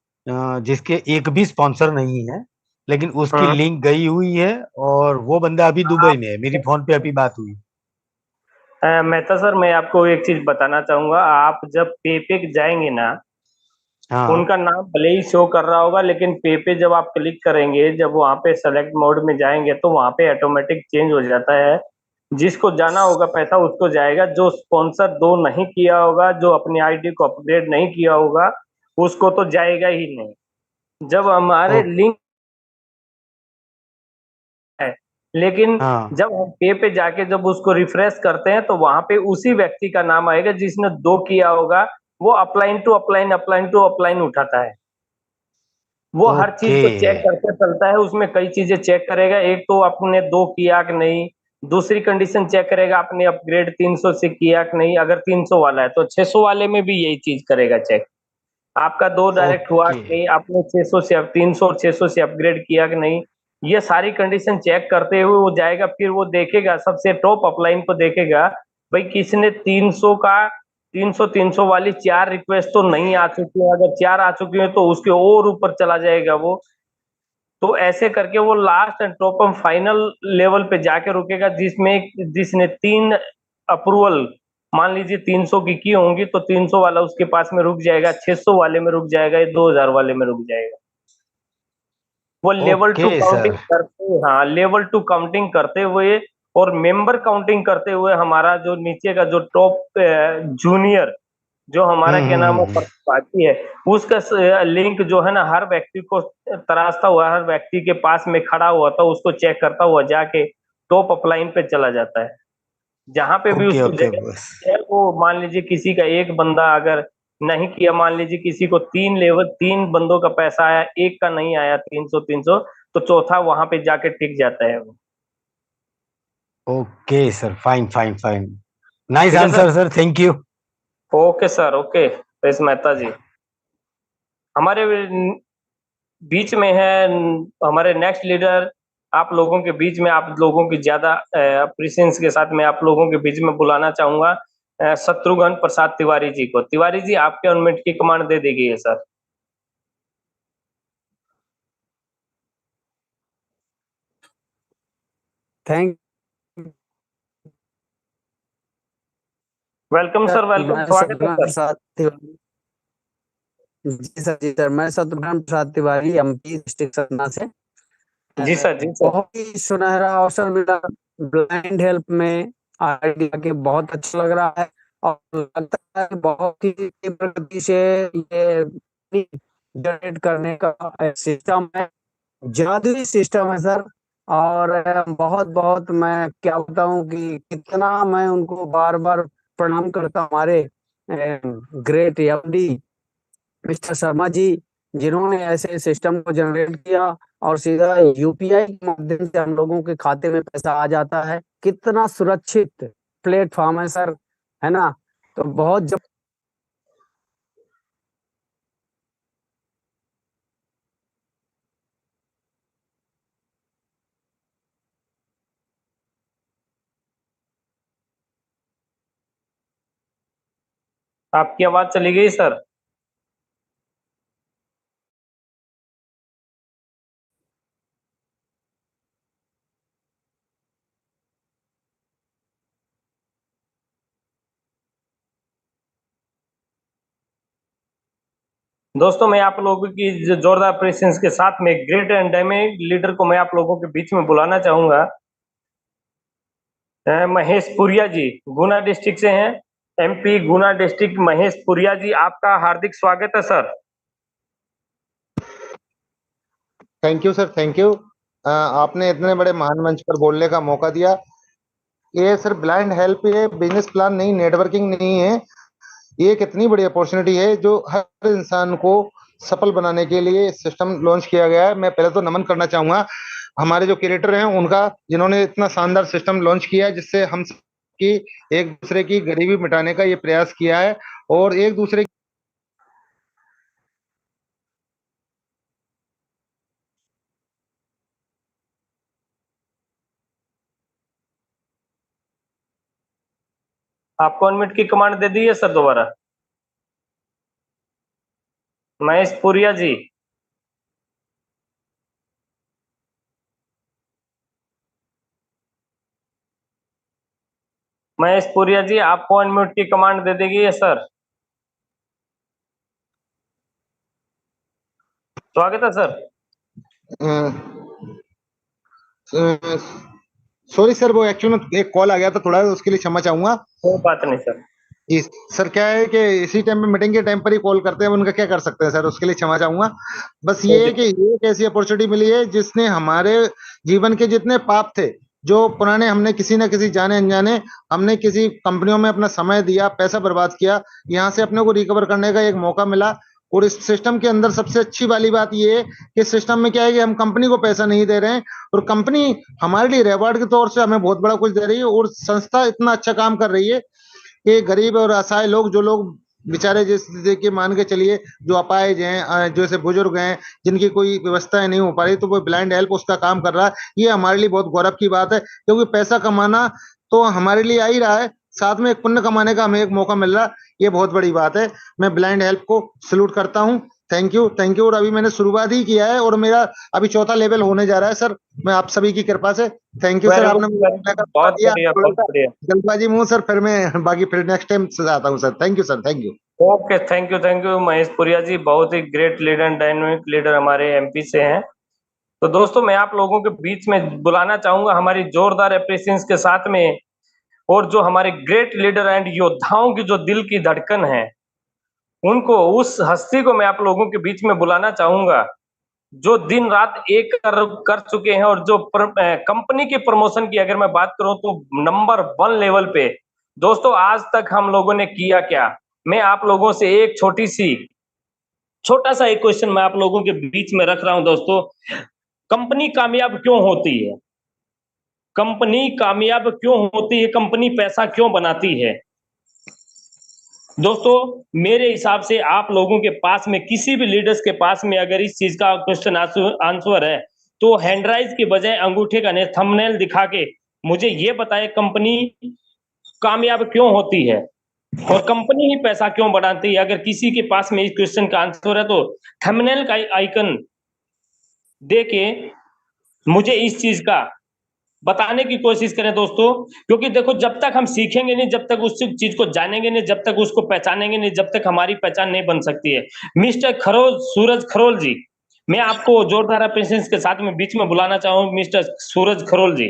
जिसके एक भी स्पॉन्सर नहीं है, लेकिन उसकी लिंक गई हुई है और वो बंदा अभी दुबई में है। मेरी फोन पे अभी बात हुई। मेहता सर, मैं आपको एक चीज बताना चाहूंगा। आप जब पे पे जाएंगे ना, हाँ। उनका नाम भले ही शो कर रहा होगा, लेकिन पे जब आप क्लिक करेंगे, जब वहां पे सेलेक्ट मोड में जाएंगे, तो वहां पे ऑटोमेटिक चेंज हो जाता है। जिसको जाना होगा पैसा उसको जाएगा, जो स्पॉन्सर दो नहीं किया होगा, जो अपनी आईडी को अपग्रेड नहीं किया होगा, उसको तो जाएगा ही नहीं। जब हमारे ओ, लिंक है, लेकिन हाँ। जब हम पे जाके जब उसको रिफ्रेश करते हैं, तो वहां पे उसी व्यक्ति का नाम आएगा जिसने दो किया होगा। वो upline to upline, upline to upline उठाता है। वो हर चीज ओके। को चेक करके चलता है, उसमें कई चीजें चेक करेगा। एक तो आपने दो किया कि नहीं, दूसरी कंडीशन चेक करेगा आपने अपग्रेड 300 से किया कि नहीं। अगर 300 वाला है तो 600 वाले में भी यही चीज करेगा चेक। आपका दो डायरेक्ट हुआ ओके। कि नहीं, आपने 600 से अब 300 और 600 से अपग्रेड किया कि नहीं। ये सारी कंडीशन चेक करते हुए वो जाएगा, फिर वो देखेगा सबसे टॉप अपलाइन को देखेगा, भाई किसने 300 का 300 वाली चार रिक्वेस्ट तो नहीं आ चुकी है। अगर चार आ चुकी है तो उसके और ऊपर चला जाएगा वो। तो ऐसे करके वो last and top of final level पे जाके रुकेगा, जिसमें जिसने तीन अप्रूवल, मान लीजिए 300 की होंगी, तो 300 वाला उसके पास में रुक जाएगा, 600 वाले में रुक जाएगा, या 2000 वाले में रुक जाएगा। वो level okay to counting sir. करते, हाँ, लेवल टू काउंटिंग करते हुए और मेंबर काउंटिंग करते हुए, हमारा जो नीचे का जो टॉप जूनियर, जो हमारा क्या नाम है हम्म। प्रतिभागी है, उसका लिंक जो है ना, हर व्यक्ति को तराशता हुआ, हर व्यक्ति के पास में खड़ा हुआ था, उसको चेक करता हुआ जाके टॉप अपलाइन पे चला जाता है। जहां पे भी ओके उसको ओके जगह बस। है, वो मान लीजिए किसी का एक बंदा अगर नहीं किया, मान लीजिए किसी को तीन बंदों का पैसा आया, एक का नहीं आया, 300 तो चौथा वहां पे जाके टिक जाता है वो। Okay sir, fine fine fine. Nice ठीक है sir. Answer sir, thank you. Okay sir, okay रेस मेहता जी। हमारे बीच में है हमारे नेक्स्ट लीडर। आप लोगों के बीच में, आप लोगों की ज्यादा प्रेजेंस के साथ मैं आप लोगों के बीच में बुलाना चाहूंगा शत्रुघ्न प्रसाद तिवारी जी को। तिवारी जी, आपके अनमिट की कमांड दे दी गई है sir. Thank welcome sir, welcome, मैं स्वागत है शत्रुघ्न सर। प्रसाद तिवारी। जी सर, जी सर, मैं शत्रुघ्न प्रसाद तिवारी, एमपी डिस्ट्रिक्ट सतना से। जी सर, जी सर। बहुत ही सुनहरा अवसर मिला ब्लाइंड हेल्प में आइडिया के, बहुत अच्छा लग रहा है। और लगता है बहुत ही प्रगति से ये जनरेट करने का सिस्टम है, जादुई सिस्टम है सर। और बहुत बहुत मैं क्या बताऊं कि कितना मैं उनको बार बार प्रणाम करता हूं, हमारे great MD mister Sharma ji, जिन्होंने ऐसे सिस्टम को जनरेट किया और सीधा यूपीआई के माध्यम से हम लोगों के खाते में पैसा आ जाता है। कितना सुरक्षित प्लेटफॉर्म है सर, है ना? तो बहुत जब आपकी आवाज चली गई सर। दोस्तों, मैं आप लोगों की जोरदार प्रेजेंस के साथ में ग्रेट एंड डायनेमिक लीडर को मैं आप लोगों के बीच में बुलाना चाहूंगा। महेश पुरिया जी, गुना डिस्ट्रिक्ट से हैं। एमपी गुना डिस्ट्रिक्ट, महेश पुरिया जी, आपका हार्दिक स्वागत है sir. Thank you sir, thank you. आपने इतने बड़े महान मंच पर बोलने का मौका दिया। ये सर ब्लाइंड हेल्प, ये बिजनेस प्लान नहीं, नेटवर्किंग नहीं है। ये एक इतनी बड़ी अपॉर्चुनिटी है जो हर इंसान को सफल बनाने के लिए सिस्टम लॉन्च किया गया है। मैं पहले तो नमन करना चाहूंगा हमारे जो क्रिएटर हैं उनका, जिन्होंने इतना शानदार सिस्टम लॉन्च किया है जिससे हम की एक दूसरे की गरीबी मिटाने का ये प्रयास किया है। और एक दूसरे आपको अनम्यूट की कमांड दे दी है सर दोबारा। महेश पुरिया जी। महेश पुरिया जी, आपको अनम्यूट की कमांड दे देगी ये सर। स्वागत है सर। सॉरी सर, वो एक्चुअल में एक कॉल आ गया था थोड़ा, उसके लिए क्षमा चाहूंगा। कोई बात नहीं सर। जी सर, क्या है कि इसी टाइम में मीटिंग के टाइम पर ही कॉल करते हैं, उनका क्या कर सकते हैं सर, उसके लिए क्षमा चाहूंगा। बस ये है कि ये एक ऐसी अपॉर्चुनिटी मिली है जिसने हमारे जीवन के जितने पाप थे, जो पुराने हमने किसी न किसी जाने अनजाने हमने किसी कंपनियों में अपना समय दिया, पैसा बर्बाद किया, यहाँ से अपने को रिकवर करने का एक मौका मिला। और इस सिस्टम के अंदर सबसे अच्छी वाली बात ये है कि सिस्टम में क्या है कि हम कंपनी को पैसा नहीं दे रहे हैं, और कंपनी हमारे लिए रिवॉर्ड के तौर से हमें बहुत बड़ा कुछ दे रही है। और संस्था इतना अच्छा काम कर रही है कि गरीब और असहाय लोग, जो लोग बेचारे जैसे कि मान के चलिए जो अपाहिज हैं, जैसे बुजुर्ग हैं, जिनकी कोई व्यवस्थाएं नहीं हो पा रही, तो वो ब्लाइंड हेल्प उसका काम कर रहा है। ये हमारे लिए बहुत गौरव की बात है, क्योंकि पैसा कमाना तो हमारे लिए आ ही रहा है, साथ में एक पुण्य कमाने का हमें एक मौका मिल रहा है। ये बहुत बड़ी बात है। मैं ब्लाइंड हेल्प को सैल्यूट करता हूँ। Thank you, thank you. और अभी मैंने शुरुआत ही किया है और मेरा अभी 4था लेवल होने जा रहा है सर, मैं आप सभी की कृपा से। थैंक यू सर, आपने बहुत बढ़िया, बहुत बढ़िया। जल्दबाजी में हूँ सर, फिर मैं बाकी फिर नेक्स्ट टाइम से आता हूँ sir. Thank you sir, thank you. Okay, thank you Mahesh Puria ji, बहुत ही great leader and dynamic leader हमारे एमपी से हैं। तो दोस्तों, मैं आप लोगों के बीच में बुलाना चाहूंगा हमारी जोरदार एप्रिसिएशन के साथ में, और जो हमारे ग्रेट लीडर एंड योद्धाओं की जो दिल की धड़कन है, उनको, उस हस्ती को मैं आप लोगों के बीच में बुलाना चाहूंगा, जो दिन रात एक कर चुके हैं, और जो कंपनी की प्रमोशन की अगर मैं बात करूं तो नंबर 1 लेवल पे। दोस्तों, आज तक हम लोगों ने किया क्या? मैं आप लोगों से एक छोटा सा एक क्वेश्चन मैं आप लोगों के बीच में रख रहा हूं दोस्तों। कंपनी कामयाब क्यों होती है? कंपनी कामयाब क्यों होती है? कंपनी पैसा क्यों बनाती है? दोस्तों, मेरे हिसाब से आप लोगों के पास में, किसी भी लीडर्स के पास में अगर इस चीज का क्वेश्चन आंसर है, तो हैंडराइज के बजाय अंगूठे का थंबनेल दिखा के मुझे ये बताए कंपनी कामयाब क्यों होती है और कंपनी ही पैसा क्यों बनाती है। अगर किसी के पास में इस क्वेश्चन का आंसर है तो थंबनेल का आइकन दे के मुझे इस चीज का बताने की कोशिश करें दोस्तों। क्योंकि देखो, जब तक हम सीखेंगे नहीं, जब तक उस चीज को जानेंगे नहीं, जब तक उसको पहचानेंगे नहीं, जब तक हमारी पहचान नहीं बन सकती है। मिस्टर सूरज खरोल जी, मैं आपको जोरदार अप्रिसिएशन के साथ में बीच में बुलाना चाहूँ। मिस्टर सूरज खरोल जी,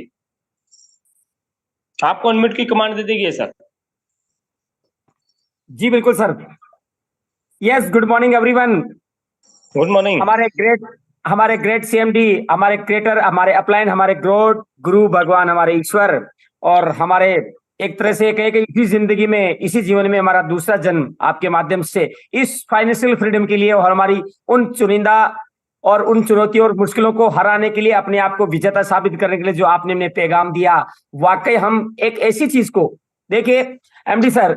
आपको अनम्यूट की कमांड दे देगी सर। जी बिल्कुल sir. Yes, good morning everyone. Good morning. हमारे ग्रेट सीएमडी, हमारे क्रिएटर, हमारे अपलाइन, हमारे ग्रोथ गुरु भगवान, हमारे ईश्वर, और हमारे एक तरह से कहे कि इसी जिंदगी में, इसी जीवन में हमारा दूसरा जन्म आपके माध्यम से इस फाइनेंशियल फ्रीडम के लिए, और हमारी उन चुनिंदा और उन चुनौतियों और मुश्किलों को हराने के लिए, अपने आप को विजेता साबित करने के लिए जो आपने हमें पैगाम दिया, वाकई हम एक ऐसी चीज को देखिए एमडी सर,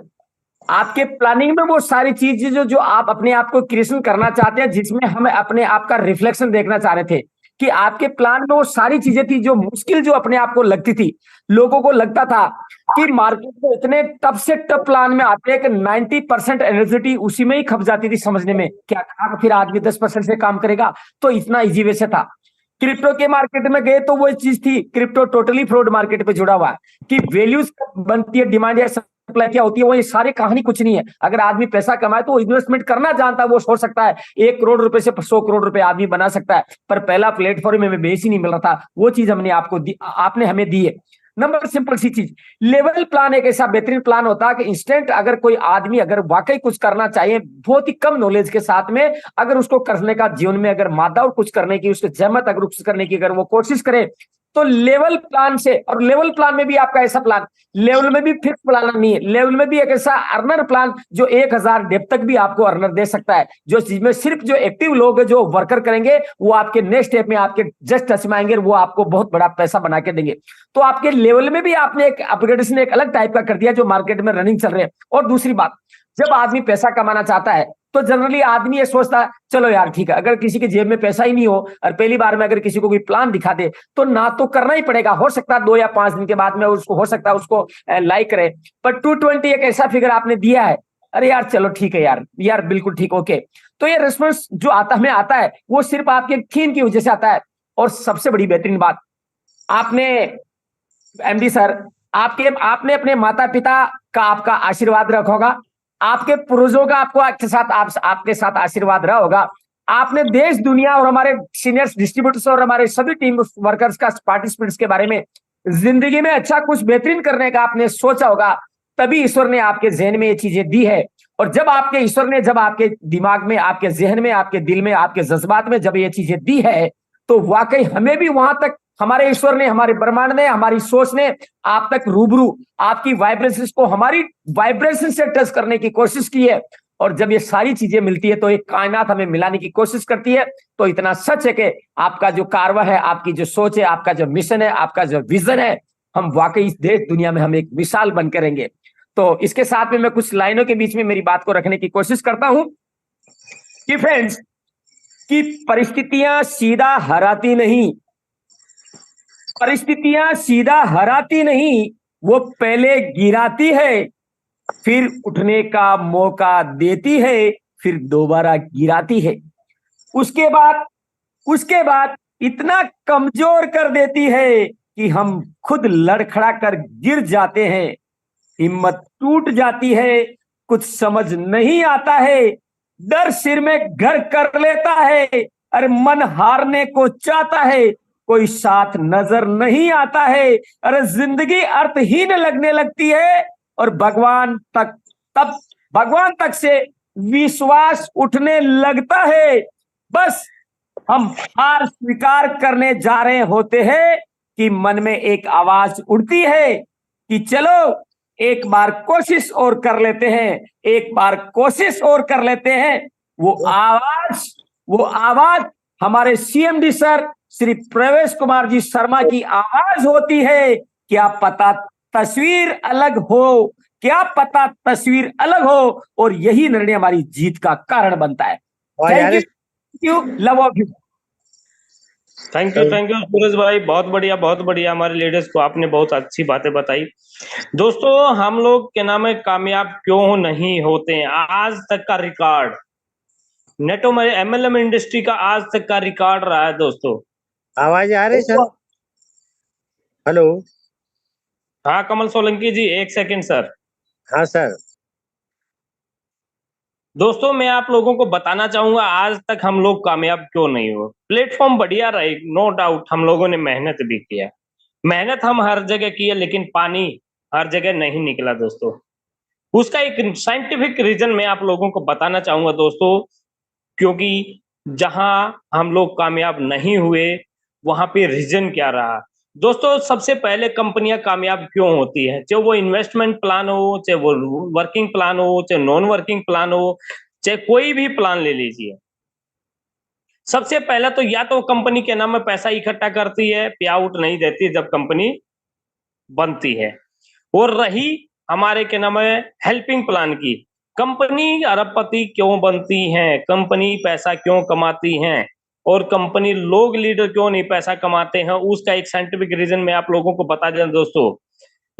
आपके प्लानिंग में वो सारी चीजें जो आप अपने आप को क्रिएशन करना चाहते हैं, जिसमें हम अपने आप का रिफ्लेक्शन देखना चाह रहे थे, कि आपके प्लान में वो सारी चीजें थी जो मुश्किल, जो अपने आप को लगती थी। लोगों को लगता था कि मार्केट में इतने टफ से टफ प्लान में आते हैं कि 90% एनर्जी उसी में ही खप जाती थी समझने में, क्या फिर आदमी 10% से काम करेगा, तो इतना इजी वे से था। क्रिप्टो के मार्केट में गए तो वो चीज थी, क्रिप्टो टोटली फ्रॉड मार्केट पे जुड़ा हुआ है, कि वैल्यूज बनती है, डिमांड या सप्लाई क्या होती है, वो ये सारी कहानी कुछ नहीं है। अगर आदमी पैसा कमाए तो इन्वेस्टमेंट करना जानता है, वो सोच सकता है 1 करोड़ रुपए से 100 करोड़ रुपए आदमी बना सकता है, पर पहला प्लेटफॉर्म में बेस ही नहीं मिल रहा था। वो चीज हमने आपको दी, आपने हमें दी है। नंबर सिंपल सी चीज, लेवल प्लान एक ऐसा बेहतरीन प्लान होता है कि इंस्टेंट अगर कोई आदमी अगर वाकई कुछ करना चाहिए, बहुत ही कम नॉलेज के साथ में, अगर उसको करने का जीवन में अगर मादा और कुछ करने की, उसको जहमत अगर कुछ करने की अगर वो कोशिश करे, तो लेवल प्लान से, और लेवल प्लान में भी आपका ऐसा प्लान, लेवल में भी फिक्स प्लान नहीं है, लेवल में भी एक ऐसा अर्नर प्लान जो 1000 डेप तक भी आपको अर्नर दे सकता है, जो चीज में सिर्फ जो एक्टिव लोग हैं, जो वर्कर करेंगे, वो आपके नेक्स्ट स्टेप में आपके जस्ट टच में आएंगे, वो आपको बहुत बड़ा पैसा बना के देंगे। तो आपके लेवल में भी आपने एक अपग्रेडेशन एक अलग टाइप का कर दिया जो मार्केट में रनिंग चल रहे हैं। और दूसरी बात, जब आदमी पैसा कमाना चाहता है तो जनरली आदमी ये सोचता है, चलो यार ठीक है, अगर किसी के जेब में पैसा ही नहीं हो और पहली बार में अगर किसी को कोई प्लान दिखा दे तो ना तो करना ही पड़ेगा, हो सकता है 2 या 5 दिन के बाद में उसको, हो सकता है उसको लाइक करे, पर 220 एक ऐसा फिगर आपने दिया है, अरे यार चलो ठीक है यार बिल्कुल ठीक, ओके। तो ये रिस्पॉन्स जो आता है वो सिर्फ आपके थीम की वजह से आता है। और सबसे बड़ी बेहतरीन बात, आपने एमडी सर आपने अपने माता पिता का आपका आशीर्वाद रखा होगा, आपके पूर्वजों का आपके साथ आशीर्वाद रहा होगा, आपने देश दुनिया और हमारे सीनियर्स डिस्ट्रीब्यूटर्स और हमारे सभी टीम वर्कर्स का पार्टिसिपेंट्स के बारे में जिंदगी में अच्छा कुछ बेहतरीन करने का आपने सोचा होगा, तभी ईश्वर ने आपके जहन में ये चीजें दी है। और जब आपके दिमाग में, आपके जहन में, आपके दिल में, आपके जज्बात में जब ये चीजें दी है, तो वाकई हमें भी वहां तक हमारे ईश्वर ने, हमारे ब्रह्मांड ने, हमारी सोच ने आप तक रूबरू आपकी वाइब्रेशन को हमारी वाइब्रेशन से टच करने की कोशिश की है। और जब ये सारी चीजें मिलती है तो एक कायनात हमें मिलाने की कोशिश करती है। तो इतना सच है कि आपका जो कारवा है, आपकी जो सोच है, आपका जो मिशन है, आपका जो विजन है, हम वाकई इस देश दुनिया में हम एक मिसाल बन करेंगे। तो इसके साथ में मैं कुछ लाइनों के बीच में मेरी बात को रखने की कोशिश करता हूं कि फ्रेंड्स, कि परिस्थितियां सीधा हराती नहीं, परिस्थितियां सीधा हराती नहीं, वो पहले गिराती है, फिर उठने का मौका देती है, फिर दोबारा गिराती है, उसके बाद इतना कमजोर कर देती है कि हम खुद लड़खड़ा कर गिर जाते हैं, हिम्मत टूट जाती है, कुछ समझ नहीं आता है, डर सिर में घर कर लेता है, अरे मन हारने को चाहता है, कोई साथ नजर नहीं आता है, अरे जिंदगी अर्थहीन लगने लगती है, और भगवान तक से विश्वास उठने लगता है। बस हम हार स्वीकार करने जा रहे होते हैं कि मन में एक आवाज उठती है कि चलो एक बार कोशिश और कर लेते हैं, एक बार कोशिश और कर लेते हैं। वो आवाज हमारे सीएमडी सर श्री प्रवेश कुमार जी शर्मा की आवाज होती है। क्या पता तस्वीर अलग हो, क्या पता तस्वीर अलग हो, और यही निर्णय हमारी जीत का कारण बनता है। Thank you, love of you. Thank you Suraj भाई, बहुत बढ़िया हमारे लीडर्स को आपने बहुत अच्छी बातें बताई। दोस्तों, हम लोग के नाम है कामयाब क्यों नहीं होते हैं, आज तक का रिकॉर्ड नेटो में एमएलएम इंडस्ट्री का आज तक का रिकॉर्ड रहा है। दोस्तों, आवाज आ रही सर? हेलो। हाँ कमल सोलंकी जी, एक सेकंड सर। हाँ सर। दोस्तों, मैं आप लोगों को बताना चाहूंगा आज तक हम लोग कामयाब क्यों नहीं हुए। प्लेटफॉर्म बढ़िया रहे, नो डाउट, हम लोगों ने मेहनत भी किया, मेहनत हम हर जगह की है, लेकिन पानी हर जगह नहीं निकला दोस्तों। उसका एक साइंटिफिक रीजन मैं आप लोगों को बताना चाहूंगा दोस्तों, क्योंकि जहां हम लोग कामयाब नहीं हुए वहां पे रीजन क्या रहा। दोस्तों, सबसे पहले कंपनियां कामयाब क्यों होती है, चाहे वो इन्वेस्टमेंट प्लान हो, चाहे वो वर्किंग प्लान हो, चाहे नॉन वर्किंग प्लान हो, चाहे कोई भी प्लान ले लीजिए। सबसे पहला तो या तो कंपनी के नाम में पैसा इकट्ठा करती है, पे आउट नहीं देती जब कंपनी बनती है। और रही हमारे के नाम है हेल्पिंग प्लान की, कंपनी अरबपति क्यों बनती है, कंपनी पैसा क्यों कमाती है, और कंपनी लोग लीडर क्यों नहीं पैसा कमाते हैं, उसका एक साइंटिफिक रीजन मैं आप लोगों को बता दें दोस्तों।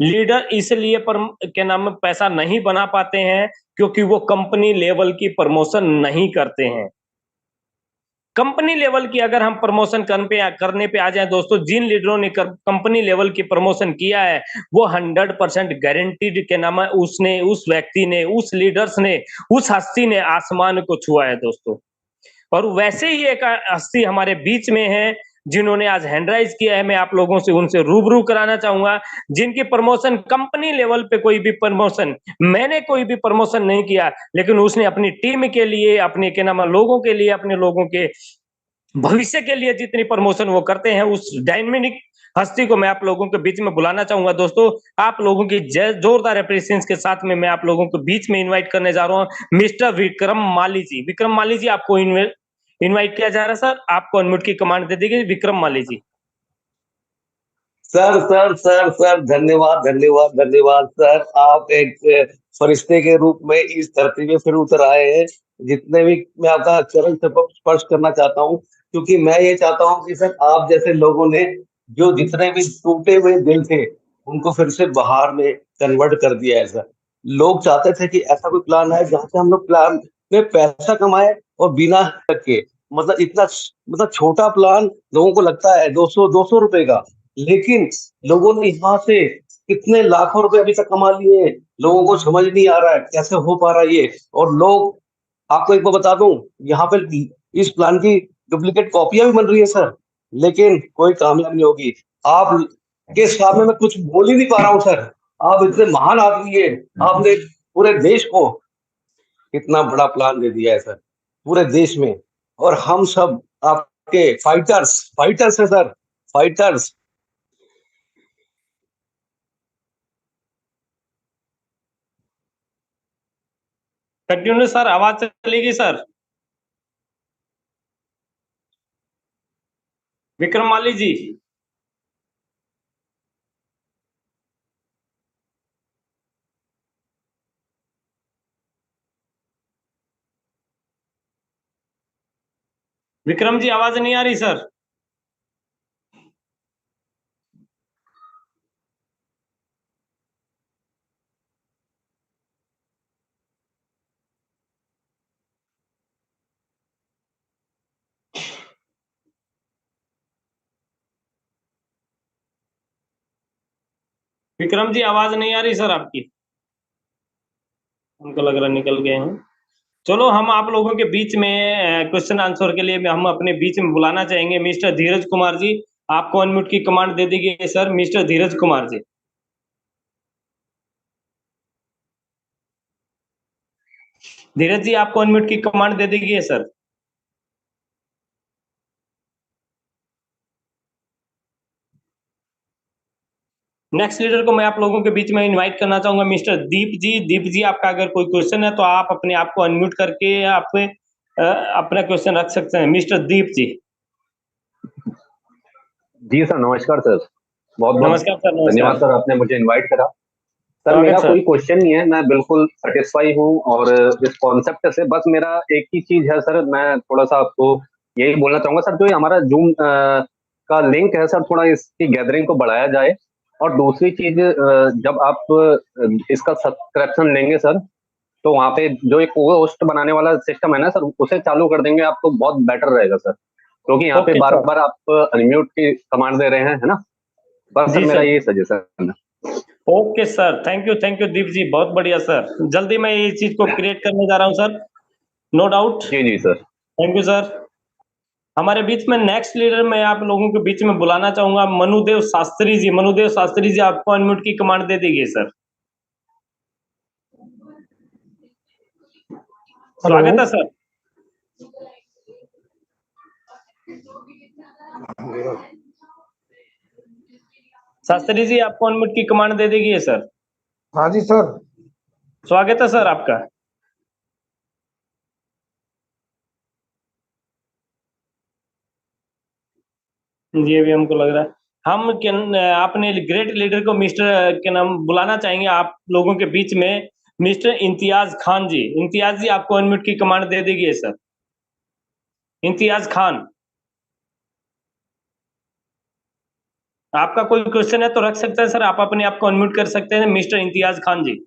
लीडर इसलिए के नाम में पैसा नहीं बना पाते हैं क्योंकि वो कंपनी लेवल की प्रमोशन नहीं करते हैं। कंपनी लेवल की अगर हम प्रमोशन करने पे आ जाए दोस्तों, जिन लीडरों ने कंपनी लेवल की प्रमोशन किया है वो 100% गारंटीड के नाम है उसने, उस व्यक्ति ने, उस लीडर्स ने, उस हस्ती ने आसमान को छुआ है दोस्तों। और वैसे ही एक हस्ती हमारे बीच में है जिन्होंने आज हैंडराइज किया है, मैं आप लोगों से उनसे रूबरू कराना चाहूंगा, जिनकी प्रमोशन कंपनी लेवल पे कोई भी प्रमोशन, मैंने कोई भी प्रमोशन नहीं किया, लेकिन उसने अपनी टीम के लिए, अपने के नाम लोगों के लिए, अपने लोगों के भविष्य के लिए जितनी प्रमोशन वो करते हैं, उस डायनामिक हस्ती को मैं आप लोगों के बीच में बुलाना चाहूंगा दोस्तों। आप लोगों की जोरदार अप्रिसिएशन के साथ में मैं आप लोगों को बीच में इनवाइट करने जा रहा हूं मिस्टर विक्रम माली जी। विक्रम माली जी, आपको इनवाइट किया जा रहा है सर, आपको अनम्यूट की कमांड दे दी गई। विक्रम माली जी। सर सर सर सर धन्यवाद धन्यवाद धन्यवाद सर, आप एक फरिश्ते के रूप में इस धरती में फिर उतर आए हैं। जितने भी मैं आपका चरण स्पर्श करना चाहता हूँ, क्योंकि मैं ये चाहता हूँ कि सर आप जैसे लोगों ने जो जितने भी टूटे हुए दिल थे उनको फिर से बहार में कन्वर्ट कर दिया है। सर, लोग चाहते थे कि ऐसा कोई प्लान है जहाँ से हम लोग प्लान में पैसा कमाए और बिना के, मतलब इतना छोटा प्लान लोगों को लगता है 200 रुपए का, लेकिन लोगों ने यहाँ से कितने लाखों रुपए अभी तक कमा लिए, लोगों को समझ नहीं आ रहा है कैसे हो पा रहा है ये। और लोग, आपको एक बार बता दूं, यहाँ पे इस प्लान की डुप्लीकेट कॉपियां भी बन रही है सर, लेकिन कोई कामयाब नहीं होगी। आप के सामने मैं कुछ बोल ही नहीं पा रहा हूँ सर। आप इतने महान आदमी है, आपने पूरे देश को इतना बड़ा प्लान दे दिया है सर, पूरे देश में। और हम सब आपके फाइटर्स फाइटर्स है सर, फाइटर्स। कंटिन्यू सर, आवाज चलेगी सर। विक्रम माली जी। विक्रम जी, आवाज नहीं आ रही सर। विक्रम जी, आवाज नहीं आ रही सर आपकी। हमको लग रहा निकल गए हैं। चलो, हम आप लोगों के बीच में क्वेश्चन आंसर के लिए हम अपने बीच में बुलाना चाहेंगे मिस्टर धीरज कुमार जी। आपको अनम्यूट की कमांड दे दी गई सर, मिस्टर धीरज कुमार जी। धीरज जी, आपको अनम्यूट की कमांड दे दी गई है सर। नेक्स्ट लीडर को मैं आप लोगों के बीच में इनवाइट करना चाहूंगा मिस्टर दीप जी। दीप जी, आपका अगर कोई क्वेश्चन है तो आप अपने आप को अनम्यूट करके आप अपना क्वेश्चन रख सकते हैं। मिस्टर दीप जी। जी सर, नमस्कार सर। बहुत बहुत नमस्कार सर। धन्यवाद नमस्कार सर, आपने मुझे इनवाइट करा। सर स्वागत मेरा सर। कोई क्वेश्चन नहीं है, मैं बिल्कुल सेटिस्फाई हूँ और इस कॉन्सेप्ट से। बस मेरा एक ही चीज है सर, मैं थोड़ा सा आपको यही बोलना चाहूंगा सर, जो ये हमारा जूम का लिंक है सर, थोड़ा इसकी गैदरिंग को बढ़ाया जाए। और दूसरी चीज, जब आप इसका सब्सक्रिप्शन लेंगे सर, तो वहाँ पे जो एक होस्ट बनाने वाला सिस्टम है ना सर, उसे चालू कर देंगे आप तो बहुत बेटर रहेगा सर, क्योंकि यहाँ पे ओके बार सर। बार आप अनम्यूट की कमांड दे रहे हैं, है ना। बस सर जी मेरा सर। यही सजेशन है। ओके सर, थैंक यू दीप जी, बहुत बढ़िया सर। जल्दी मैं ये चीज को क्रिएट करने जा रहा हूँ सर, नो डाउट। जी जी सर। Thank you sir. हमारे बीच में नेक्स्ट लीडर मैं आप लोगों के बीच में बुलाना चाहूंगा मनुदेव शास्त्री जी। मनुदेव शास्त्री जी, आपको अनम्यूट की कमांड दे दी गई सर। स्वागत है सर। शास्त्री जी, आपको अनम्यूट की कमांड दे दी गई है सर। हाँ जी सर। स्वागत है सर आपका। जी, अभी हमको लग रहा है हम अपने ग्रेट लीडर को मिस्टर के नाम बुलाना चाहेंगे आप लोगों के बीच में, मिस्टर इम्तियाज खान जी। इम्तियाज जी, आपको अनम्यूट की कमांड दे दी गई है सर। इम्तियाज खान, आपका कोई क्वेश्चन है तो रख सकते हैं सर, आप अपने आप को अनम्यूट कर सकते हैं मिस्टर इम्तियाज खान जी।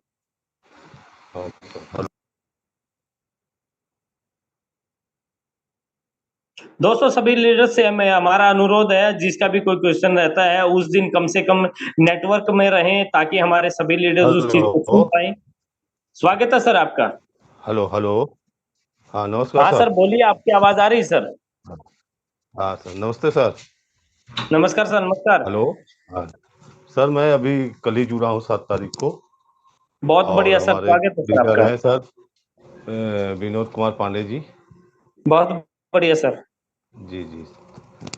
दोस्तों, सभी लीडर से हमें हमारा अनुरोध है, जिसका भी कोई क्वेश्चन रहता है उस दिन कम से कम नेटवर्क में रहें, ताकि हमारे सभी लीडर्स उस चीज को सुन हेलो पाए। स्वागत है सर आपका। Hello hello. हाँ नमस्कार हाँ सर, सर। बोलिए, आपकी आवाज आ रही है सर। हाँ सर, नमस्ते सर। नमस्कार सर, नमस्कार। हेलो। हाँ सर, मैं अभी कल ही जुड़ा हूँ 7 तारीख को। बहुत और बढ़िया सर, हमारे स्वागत है सर लीडर आपका। हैं सर विनोद कुमार पांडे जी। बहुत बढ़िया सर। जी जी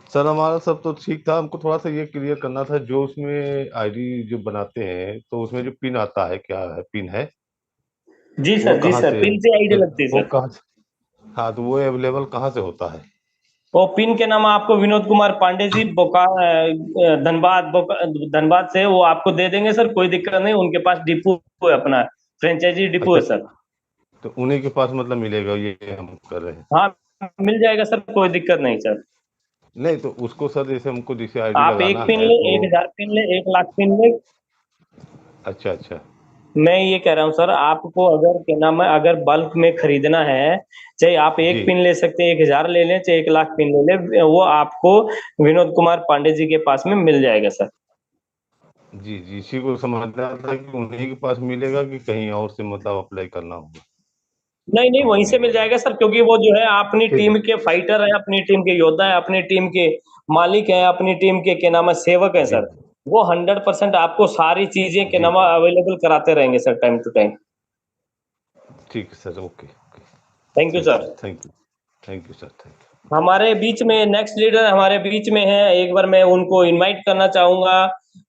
सर, हमारा सब तो ठीक था। हमको थोड़ा सा ये क्लियर करना था, जो उसमें आईडी जो बनाते हैं तो उसमें जो पिन आता है, क्या है पिन है, जी वो सर, जी कहाँ सर, से पिन से आईडी लगती है वो सर। कहाँ से, हाँ तो वो अवेलेबल कहाँ से होता है? वो पिन के नाम आपको विनोद कुमार पांडे जी धनबाद से वो आपको दे देंगे सर, कोई दिक्कत नहीं। उनके पास डिपो है, अपना फ्रेंचाइजी डिपो अच्छा, है सर। तो उन्हीं के पास मतलब मिलेगा, ये हम कर रहे हैं। हाँ, मिल जाएगा सर, कोई दिक्कत नहीं सर। नहीं तो उसको सर, जैसे हमको जैसे आईडी आप एक लगाना पिन है ले, तो 1000 पिन ले, 1 लाख पिन ले। अच्छा अच्छा। मैं ये कह रहा हूँ सर, आपको अगर क्या नाम है, अगर बल्क में खरीदना है, चाहे आप एक जी पिन ले सकते हैं, 1000 ले लें, चाहे 1 लाख पिन ले लें, वो आपको विनोद कुमार पांडे जी के पास में मिल जाएगा सर। जी, जी, इसी को समझना था कि उन्हीं के पास मिलेगा कि कहीं और से मतलब अप्लाई करना होगा? नहीं, नहीं, वहीं कंपनी से मिल वगैरह। जाएगा सर, क्योंकि वो जो है अपनी ठीक टीम है। के फाइटर हैं, अपनी टीम के योद्धा हैं, अपनी टीम के मालिक हैं, अपनी टीम के क्या नाम है सेवक हैं जी, सर। वो 100% आपको सारी चीज़ें क्या जी, नाम है जी। अवेलेबल कराते रहेंगे सर टाइम टू टाइम। ठीक है sir, okay, okay. Thank you thank you, sir. Thank you. Thank you sir, thank you. हमारे बीच में नेक्स्ट लीडर हमारे बीच में हैं, एक बार मैं उनको इनवाइट करना चाहूँगा।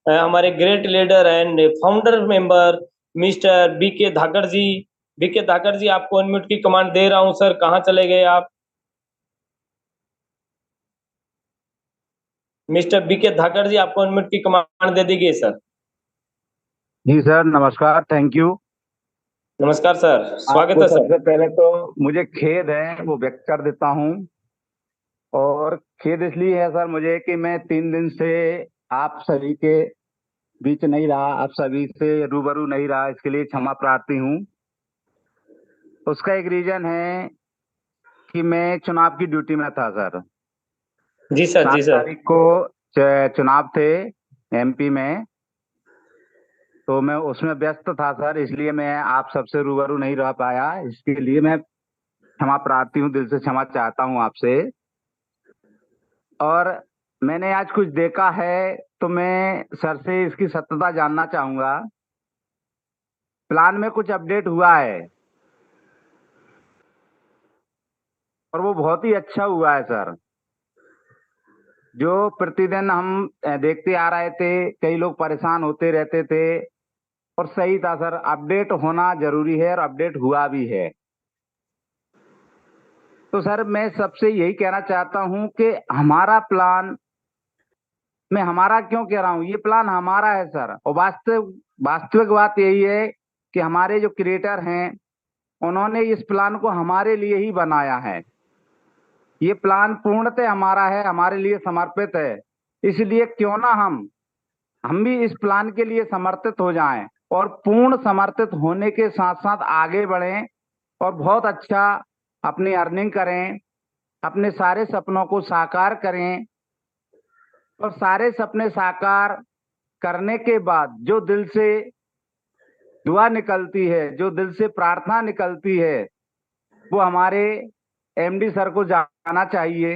हमारे great leader and founder member mister BK Dhakad ji. BK Dhakad ji, आपको अनम्यूट की कमांड दे रहा हूँ सर, कहाँ चले गए आप? मिस्टर बीके धाकड़ जी, आपको अनम्यूट की कमांड दे दी गई सर। जी सर, नमस्कार, थैंक यू। नमस्कार सर, स्वागत आपको है सर। सबसे पहले तो मुझे खेद है वो व्यक्त कर देता हूँ, और खेद इसलिए है सर मुझे कि मैं 3 दिन से आप सभी के बीच नहीं रहा, आप सभी से रूबरू नहीं रहा, इसके लिए क्षमा प्रार्थी हूँ। उसका एक रीजन है कि मैं चुनाव की ड्यूटी में था सर। जी सर, 7 जी सर। तारीख को चुनाव थे एमपी में, तो मैं उसमें व्यस्त था सर, इसलिए मैं आप सबसे रूबरू नहीं रह पाया। इसके लिए मैं क्षमा प्रार्थी हूँ, दिल से क्षमा चाहता हूँ आपसे। और मैंने आज कुछ देखा है तो मैं सर से इसकी सत्यता जानना चाहूंगा। प्लान में कुछ अपडेट हुआ है और वो बहुत ही अच्छा हुआ है सर। जो प्रतिदिन हम देखते आ रहे थे, कई लोग परेशान होते रहते थे, और सही था सर, अपडेट होना जरूरी है और अपडेट हुआ भी है। तो सर मैं सबसे यही कहना चाहता हूं कि हमारा प्लान, मैं हमारा क्यों कह रहा हूं, ये प्लान हमारा है सर। और वास्तविक बात यही है कि हमारे जो क्रिएटर हैं उन्होंने इस प्लान को हमारे लिए ही बनाया है। ये प्लान पूर्णतः हमारा है, हमारे लिए समर्पित है। इसलिए क्यों ना हम भी इस प्लान के लिए समर्पित हो जाएं और पूर्ण समर्पित होने के साथ साथ आगे बढ़ें और बहुत अच्छा अपनी अर्निंग करें, अपने सारे सपनों को साकार करें। और सारे सपने साकार करने के बाद जो दिल से दुआ निकलती है, जो दिल से प्रार्थना निकलती है, वो हमारे एमडी सर को जाना चाहिए,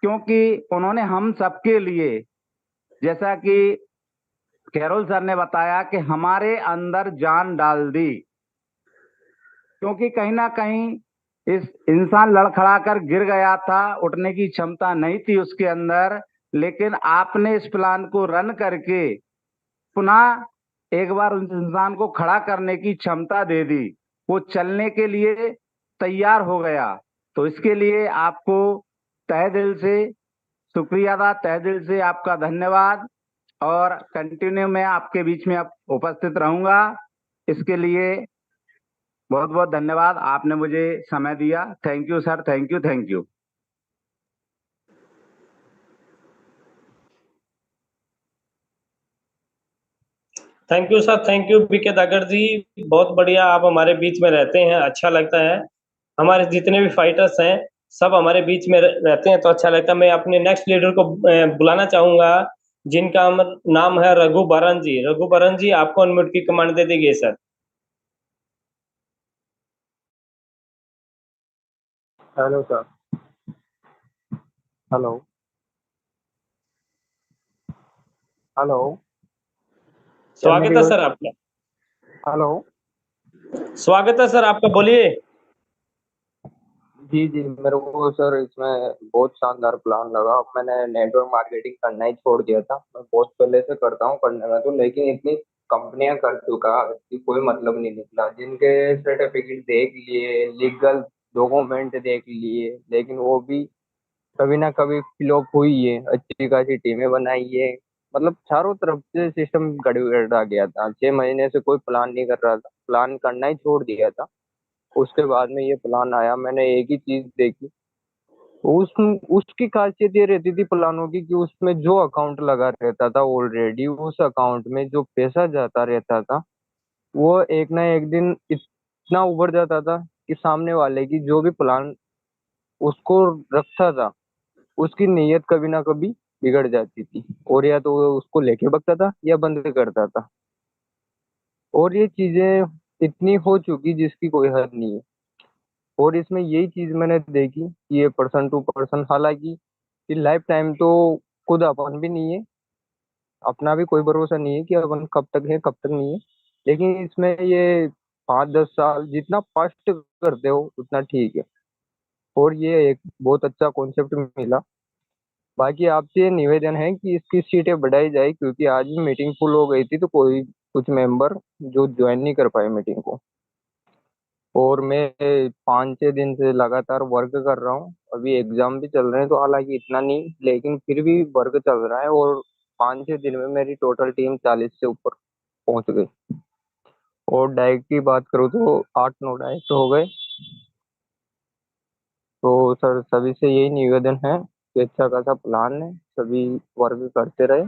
क्योंकि उन्होंने हम सबके लिए, जैसा कि कैरोल सर ने बताया, कि हमारे अंदर जान डाल दी। क्योंकि कहीं ना कहीं इस इंसान लड़खड़ा कर गिर गया था, उठने की क्षमता नहीं थी उसके अंदर, लेकिन आपने इस प्लान को रन करके पुनः एक बार उस इंसान को खड़ा करने की क्षमता दे दी, वो चलने के लिए तैयार हो गया। तो इसके लिए आपको तहे दिल से शुक्रिया था, तहे दिल से आपका धन्यवाद। और कंटिन्यू मैं आपके बीच में उपस्थित रहूंगा। इसके लिए बहुत बहुत धन्यवाद, आपने मुझे समय दिया। Thank you sir, thank you, thank you. Thank you sir, thank you BK Dhakad ji. बहुत बढ़िया, आप हमारे बीच में रहते हैं, अच्छा लगता है। हमारे जितने भी फाइटर्स हैं सब हमारे बीच में रहते हैं तो अच्छा लगता है। मैं अपने नेक्स्ट लीडर को बुलाना चाहूंगा, जिनका नाम है रघु बरन जी। रघु बरन जी, आपको अनम्यूट की कमांड दे दी गई sir. Hello sir. Hello hello. स्वागत है सर आपका। हेलो। स्वागत है सर आपका, बोलिए। जी जी, मेरे को सर इसमें बहुत शानदार प्लान लगा। मैंने नेटवर्क मार्केटिंग करना ही छोड़ दिया था, मैं बहुत पहले से करता हूँ करने में तो, लेकिन इतनी कंपनियां कर चुका कि कोई मतलब नहीं निकला। जिनके सर्टिफिकेट देख लिए, लीगल डॉक्यूमेंट देख लिए, लेकिन वो भी कभी ना कभी फ्लॉप हुई है। अच्छी खासी टीमें बनाई है, मतलब चारों तरफ से सिस्टम गड़बड़ा गया था। 6 महीने से कोई प्लान नहीं कर रहा था, प्लान करना ही छोड़ दिया था। उसके बाद में ये प्लान आया, मैंने एक ही चीज देखी, उस उसकी खासियत ये रहती थी प्लानों की कि उसमें जो अकाउंट लगा रहता था ऑलरेडी, उस अकाउंट में जो पैसा जाता रहता था वो एक ना एक दिन इतना उभर जाता था कि सामने वाले की जो भी प्लान उसको रखता था उसकी नीयत कभी ना कभी बिगड़ जाती थी, और या तो वो उसको लेके भगता था या बंद करता था। और ये चीजें इतनी हो चुकी जिसकी कोई हद नहीं है। और इसमें यही चीज मैंने देखी कि ये पर्सन टू पर्सन, हालांकि कि लाइफ टाइम तो खुद अपन भी नहीं है, अपना भी कोई भरोसा नहीं है कि अपन कब तक है कब तक नहीं है। लेकिन इसमें ये 5-10 साल जितना फास्ट करते हो उतना ठीक है। और ये एक बहुत अच्छा कॉन्सेप्ट मिला। बाकी आपसे ये निवेदन है कि इसकी सीटें बढ़ाई जाए, क्योंकि आज भी मीटिंग फुल हो गई थी तो कोई कुछ मेंबर जो ज्वाइन नहीं कर पाए मीटिंग को। और मैं 5-6 दिन से लगातार वर्क कर रहा हूँ, अभी एग्जाम भी चल रहे हैं तो हालांकि इतना नहीं, लेकिन फिर भी वर्क चल रहा है। और 5-6 दिन में मेरी टोटल टीम 40 से ऊपर पहुंच गई। और डाइट की बात करूँ तो 8-9 डाइट हो गए। तो सर सभी से यही निवेदन है कि अच्छा खासा प्लान है, सभी वर्क करते रहे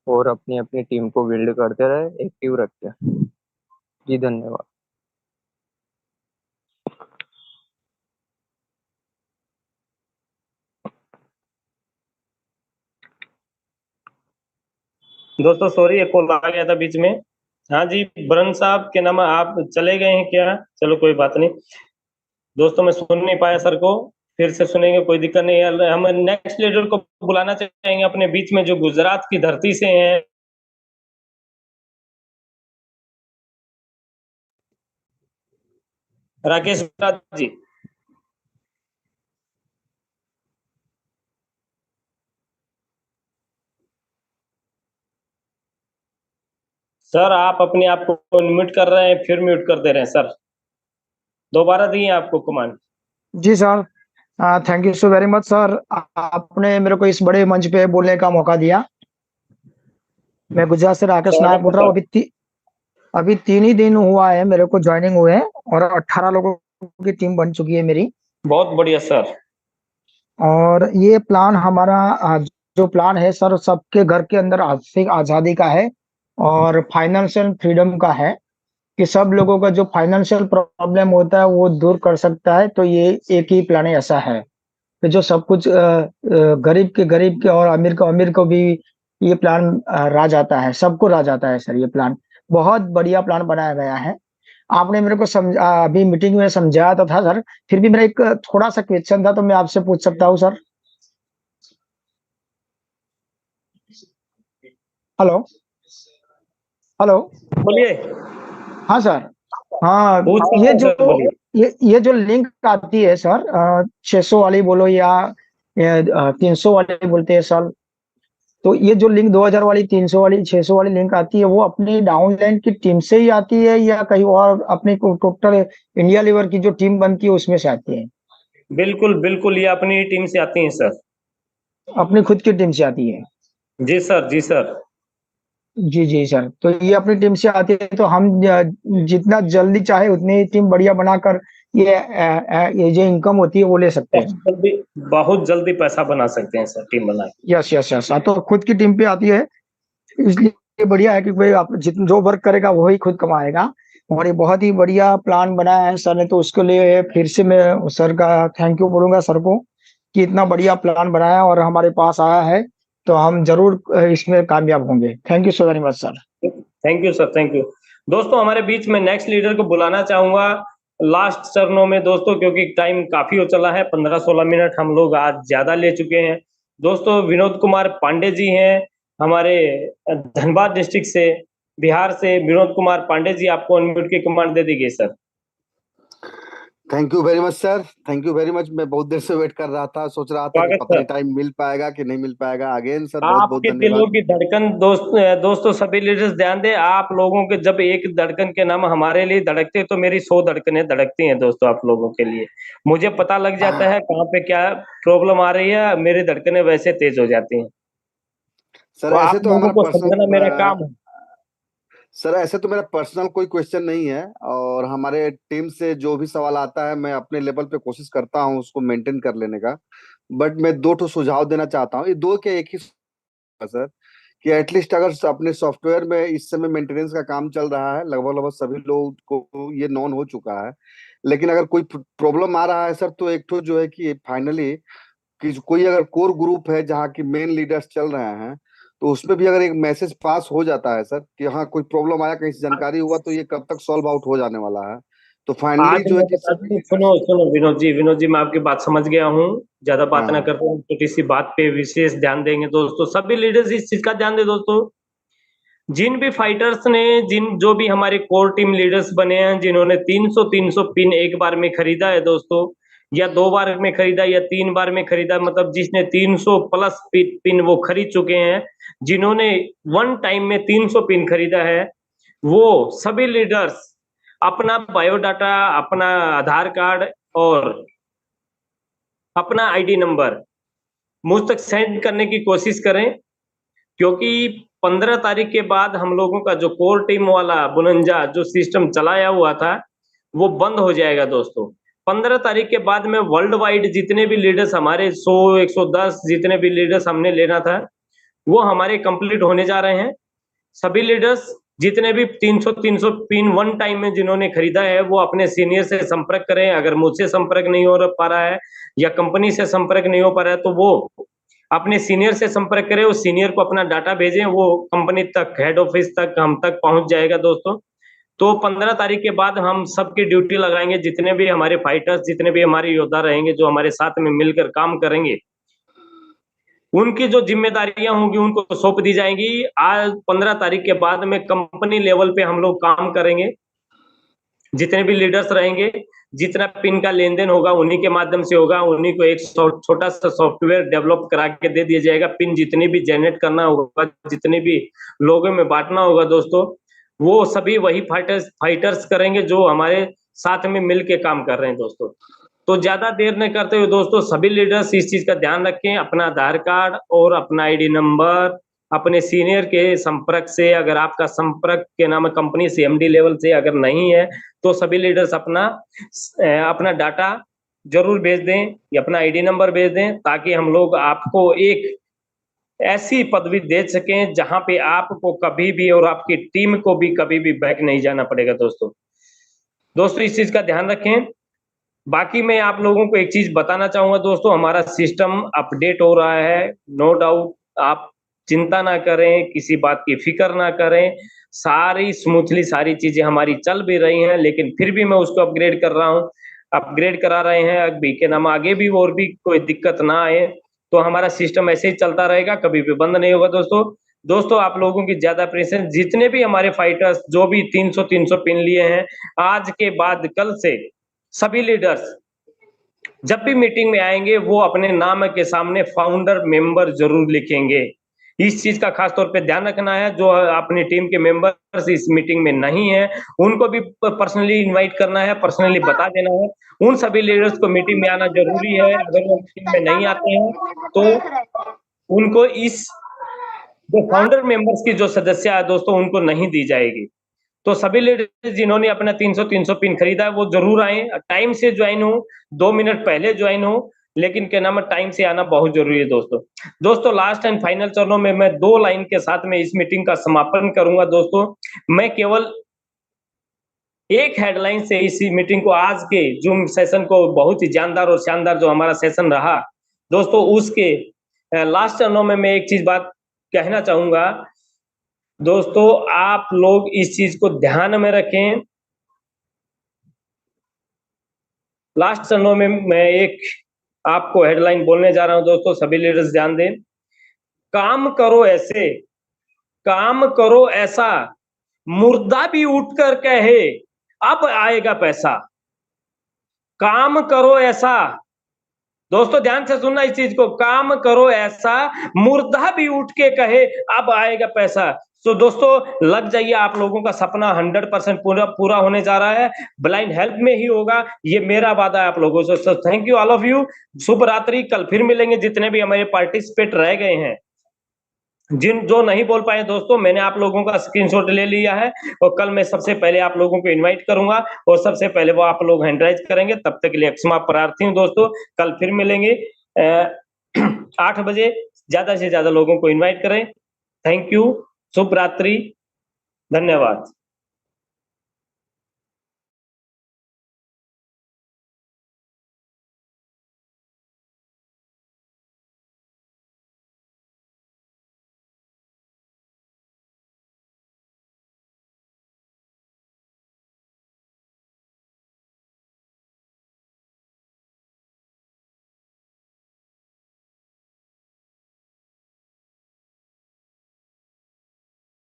और अपनी अपनी टीम को बिल्ड करते रहे, एक्टिव रखते हैं। जी धन्यवाद। दोस्तों सॉरी, एक कॉल आ गया था बीच में। हाँ जी, बरन साहब के नाम आप चले गए हैं क्या? चलो कोई बात नहीं दोस्तों, मैं सुन नहीं पाया सर को, फिर से सुनेंगे, कोई दिक्कत नहीं है। हम नेक्स्ट लीडर को बुलाना चाहेंगे अपने बीच में, जो गुजरात की धरती से हैं। राकेश राज जी। सर आप अपने आप को म्यूट कर रहे हैं, फिर म्यूट कर दे रहे हैं सर। दोबारा दिए आपको कमांड। जी sir, thank you so very much sir, आपने मेरे को इस बड़े मंच पे बोलने का मौका दिया। मैं गुजरात से राकेश नायक बोल रहा हूँ। अभी 3 ही दिन हुआ है मेरे को ज्वाइनिंग हुए, और 18 लोगों की टीम बन चुकी है मेरी। बहुत बढ़िया सर। और ये प्लान हमारा जो प्लान है सर, सबके घर के अंदर आर्थिक आजादी का है और फाइनेंशियल फ्रीडम का है, कि सब लोगों का जो फाइनेंशियल प्रॉब्लम होता है वो दूर कर सकता है। तो ये एक ही प्लान ऐसा है कि जो सब कुछ गरीब के और अमीर को भी ये प्लान राज आता है, सबको राज आता है सर। ये प्लान बहुत बढ़िया प्लान बनाया गया है। आपने मेरे को अभी मीटिंग में समझाया तो था सर, फिर भी मेरा एक थोड़ा सा क्वेश्चन था, तो मैं आपसे पूछ सकता हूँ सर? Hello hello. बोलिए। हाँ सर। हाँ, पूछ ये जो लिंक आती है सर, 600 वाली बोलो या 300 वाली बोलते हैं सर, तो ये जो लिंक 2000 वाली, 300 वाली, 600 वाली लिंक आती है, वो अपनी डाउनलाइन की टीम से ही आती है या कहीं और अपनी टोटल इंडिया लेवल की जो टीम बनती है उसमें से आती है? बिल्कुल बिल्कुल, ये अपनी टीम से आती हैं सर। अपनी खुद की टीम से आती है? जी सर, जी सर। जी सर, तो ये अपनी टीम से आती है, तो हम जितना जल्दी चाहे उतनी ही टीम बढ़िया बनाकर ये जो इनकम होती है वो ले सकते हैं। बहुत जल्दी पैसा बना सकते हैं सर टीम बना के। यस यस यस, तो खुद की टीम पे आती है, इसलिए बढ़िया है कि भाई आप जो वर्क करेगा वही खुद कमाएगा। और ये बहुत ही बढ़िया प्लान बनाया है सर ने, तो उसके लिए फिर से मैं सर का थैंक यू बोलूंगा सर को, कि इतना बढ़िया प्लान बनाया और हमारे पास आया है, तो हम जरूर इसमें कामयाब होंगे। Thank you so very much sir. Thank you sir, thank you. दोस्तों हमारे बीच में नेक्स्ट लीडर को बुलाना चाहूंगा लास्ट चरणों में दोस्तों, क्योंकि टाइम काफी हो चला है, 15-16 मिनट हम लोग आज ज्यादा ले चुके हैं। दोस्तों विनोद कुमार पांडे जी हैं हमारे धनबाद डिस्ट्रिक्ट से, बिहार से। विनोद कुमार पांडे जी, आपको अनम्यूट की कमांड दे दी गई sir. Thank you very much sir, thank you very much. मैं बहुत देर से वेट कर रहा था, सोच रहा था कि पता नहीं टाइम मिल पाएगा कि नहीं मिल पाएगा। अगेन सर बहुत बहुत आपके दिलों धन्यवाद। की धड़कन दोस्तों सभी लीडर्स ध्यान दें, आप लोगों के जब एक धड़कन के नाम हमारे लिए धड़कते तो मेरी 100 धड़कनें धड़कती हैं दोस्तों आप लोगों के लिए। मुझे पता लग जाता है कहाँ पे क्या प्रॉब्लम आ रही है, मेरी धड़कनें वैसे तेज हो जाती हैं। सर तो ऐसे आप तो लोगों हमारा को समझना मेरा काम है। सर ऐसे तो मेरा पर्सनल कोई क्वेश्चन नहीं है, और हमारे टीम से जो भी सवाल आता है मैं अपने लेवल पे कोशिश करता हूँ उसको मेंटेन कर लेने का। बट मैं 2 सुझाव देना चाहता हूँ, ये 2 के एक ही सर, कि एटलीस्ट अगर अपने सॉफ्टवेयर में इस समय मेंटेनेंस का काम चल रहा है, लगभग लगभग सभी लोगों को ये नॉन हो चुका है, लेकिन अगर कोई प्रॉब्लम आ रहा है सर, तो एक तो जो है कि फाइनली कि कोई अगर कोर ग्रुप है जहाँ की मेन लीडर्स चल रहे हैं, तो उसमें भी अगर एक मैसेज पास हो जाता है सर कि हाँ कोई प्रॉब्लम आया, कहीं से जानकारी हुआ, तो ये कब तक सॉल्व आउट हो जाने वाला है। तो फाइनली आज जो है मैं कि बता दूं, सुनो विनोद जी मैं आपकी बात समझ गया हूँ। ज्यादा बात ना करते हैं, छोटी सी बात पे विशेष ध्यान देंगे दोस्तों। सभी लीडर्स इस चीज का ध्यान दें दोस्तों। जिन भी फाइटर्स ने जो भी हमारे कोर टीम लीडर्स बने हैं, जिन्होंने 300 पिन एक बार में खरीदा है दोस्तों, या 2 बार में खरीदा या 3 बार में खरीदा, मतलब जिसने 300 प्लस पिन वो खरीद चुके हैं, जिन्होंने वन टाइम में 300 पिन खरीदा है, वो सभी लीडर्स अपना बायोडाटा, अपना आधार कार्ड और अपना आईडी नंबर मुझ तक सेंड करने की कोशिश करें, क्योंकि 15 तारीख के बाद हम लोगों का जो कोर टीम वाला बुनंजा जो सिस्टम चलाया हुआ था वो बंद हो जाएगा दोस्तों। 15 तारीख के बाद में वर्ल्ड वाइड जितने भी लीडर्स हमारे 100 110 जितने भी लीडर्स हमने लेना था वो हमारे कंप्लीट होने जा रहे हैं। सभी लीडर्स जितने भी 300 पिन वन टाइम में जिन्होंने खरीदा है वो अपने सीनियर से संपर्क करें। अगर मुझसे संपर्क नहीं हो पा रहा है या कंपनी से संपर्क नहीं हो पा रहा है तो वो अपने सीनियर से संपर्क करें, उस सीनियर को अपना डाटा भेजें, वो कंपनी तक, हेड ऑफिस तक, हम तक पहुंच जाएगा दोस्तों। तो 15 तारीख के बाद हम सबकी ड्यूटी लगाएंगे, जितने भी हमारे फाइटर्स, जितने भी हमारे योद्धा रहेंगे जो हमारे साथ में मिलकर काम करेंगे, उनकी जो जिम्मेदारियां होंगी उनको सौंप दी जाएंगी। आज 15 तारीख के बाद में कंपनी लेवल पे हम लोग काम करेंगे। जितने भी लीडर्स रहेंगे, जितना पिन का लेन देन होगा उन्हीं के माध्यम से होगा, उन्हीं को एक छोटा सा सॉफ्टवेयर डेवलप करा के दे दिया जाएगा। पिन जितनी भी जनरेट करना होगा, जितने भी लोगों में बांटना होगा दोस्तों, वो सभी वही फाइटर्स करेंगे जो हमारे साथ में मिल के काम कर रहे हैं दोस्तों। तो ज्यादा देर नहीं करते हुए दोस्तों, सभी लीडर्स इस चीज का ध्यान रखें, अपना आधार कार्ड और अपना आईडी नंबर अपने सीनियर के संपर्क से, अगर आपका संपर्क के नाम कंपनी से एमडी लेवल से अगर नहीं है तो सभी लीडर्स अपना डाटा जरूर भेज दें या अपना आईडी नंबर भेज दें, ताकि हम लोग आपको एक ऐसी पदवी दे सकें जहां पे आपको कभी भी और आपकी टीम को भी कभी भी बैक नहीं जाना पड़ेगा दोस्तों इस चीज का ध्यान रखें। बाकी मैं आप लोगों को एक चीज बताना चाहूंगा दोस्तों, हमारा सिस्टम अपडेट हो रहा है, नो डाउट। आप चिंता ना करें, किसी बात की फिक्र ना करें, सारी स्मूथली सारी चीजें हमारी चल भी रही हैं, लेकिन फिर भी मैं उसको अपग्रेड कर रहा हूँ, अपग्रेड करा रहे हैं अभी के नाम, आगे भी और भी कोई दिक्कत ना आए। तो हमारा सिस्टम ऐसे ही चलता रहेगा, कभी भी बंद नहीं होगा दोस्तों आप लोगों की ज्यादा प्रेशर, जितने भी हमारे फाइटर्स जो भी 300 पिन लिए हैं, आज के बाद कल से सभी लीडर्स जब भी मीटिंग में आएंगे वो अपने नाम के सामने फाउंडर मेंबर जरूर लिखेंगे। इस चीज का खास तौर पे ध्यान रखना है। जो अपनी टीम के मेंबर्स इस मीटिंग में नहीं है उनको भी पर्सनली इनवाइट करना है, पर्सनली बता देना है। उन सभी लीडर्स को मीटिंग में आना जरूरी है। अगर वो मीटिंग में नहीं आते हैं तो उनको इस जो फाउंडर मेंबर्स की जो सदस्य है दोस्तों उनको नहीं दी जाएगी। तो सभी लीडर्स जिन्होंने अपना 300 पिन खरीदा है वो जरूर आए, टाइम से ज्वाइन हो, 2 मिनट पहले ज्वाइन हो, लेकिन क्या नाम है टाइम से आना बहुत जरूरी है दोस्तों लास्ट एंड फाइनल चरणों में मैं 2 लाइन के साथ में इस मीटिंग का समापन करूंगा दोस्तों। मैं केवल एक हेडलाइन से इसी मीटिंग को, आज के जूम सेशन को, बहुत ही जानदार और शानदार जो हमारा सेशन रहा दोस्तों, उसके लास्ट चरणों में मैं एक चीज बात कहना चाहूंगा दोस्तों, आप लोग इस चीज को ध्यान में रखें। लास्ट चरणों में मैं एक आपको हेडलाइन बोलने जा रहा हूं दोस्तों, सभी लीडर्स ध्यान दें। काम करो ऐसे, काम करो ऐसा, मुर्दा भी उठकर कहे अब आएगा पैसा। काम करो ऐसा दोस्तों, ध्यान से सुनना इस चीज को, काम करो ऐसा, मुर्दा भी उठ के कहे अब आएगा पैसा। तो दोस्तों लग जाइए, आप लोगों का सपना 100% पूरा होने जा रहा है, ब्लाइंड हेल्प में ही होगा, ये मेरा वादा है आप लोगों से। So thank you all of you, शुभ रात्रि। कल फिर मिलेंगे, जितने भी हमारे पार्टिसिपेट रह गए हैं, जो नहीं बोल पाए दोस्तों, मैंने आप लोगों का स्क्रीनशॉट ले लिया है और कल मैं सबसे पहले आप लोगों को इनवाइट करूंगा और सबसे पहले वो आप लोग हैंड राइज करेंगे। तब तक के लिए क्षमा प्रार्थी हूं दोस्तों, कल फिर मिलेंगे 8 बजे। ज्यादा से ज्यादा लोगों को इनवाइट करें। थैंक यू, शुभ रात्रि, धन्यवाद।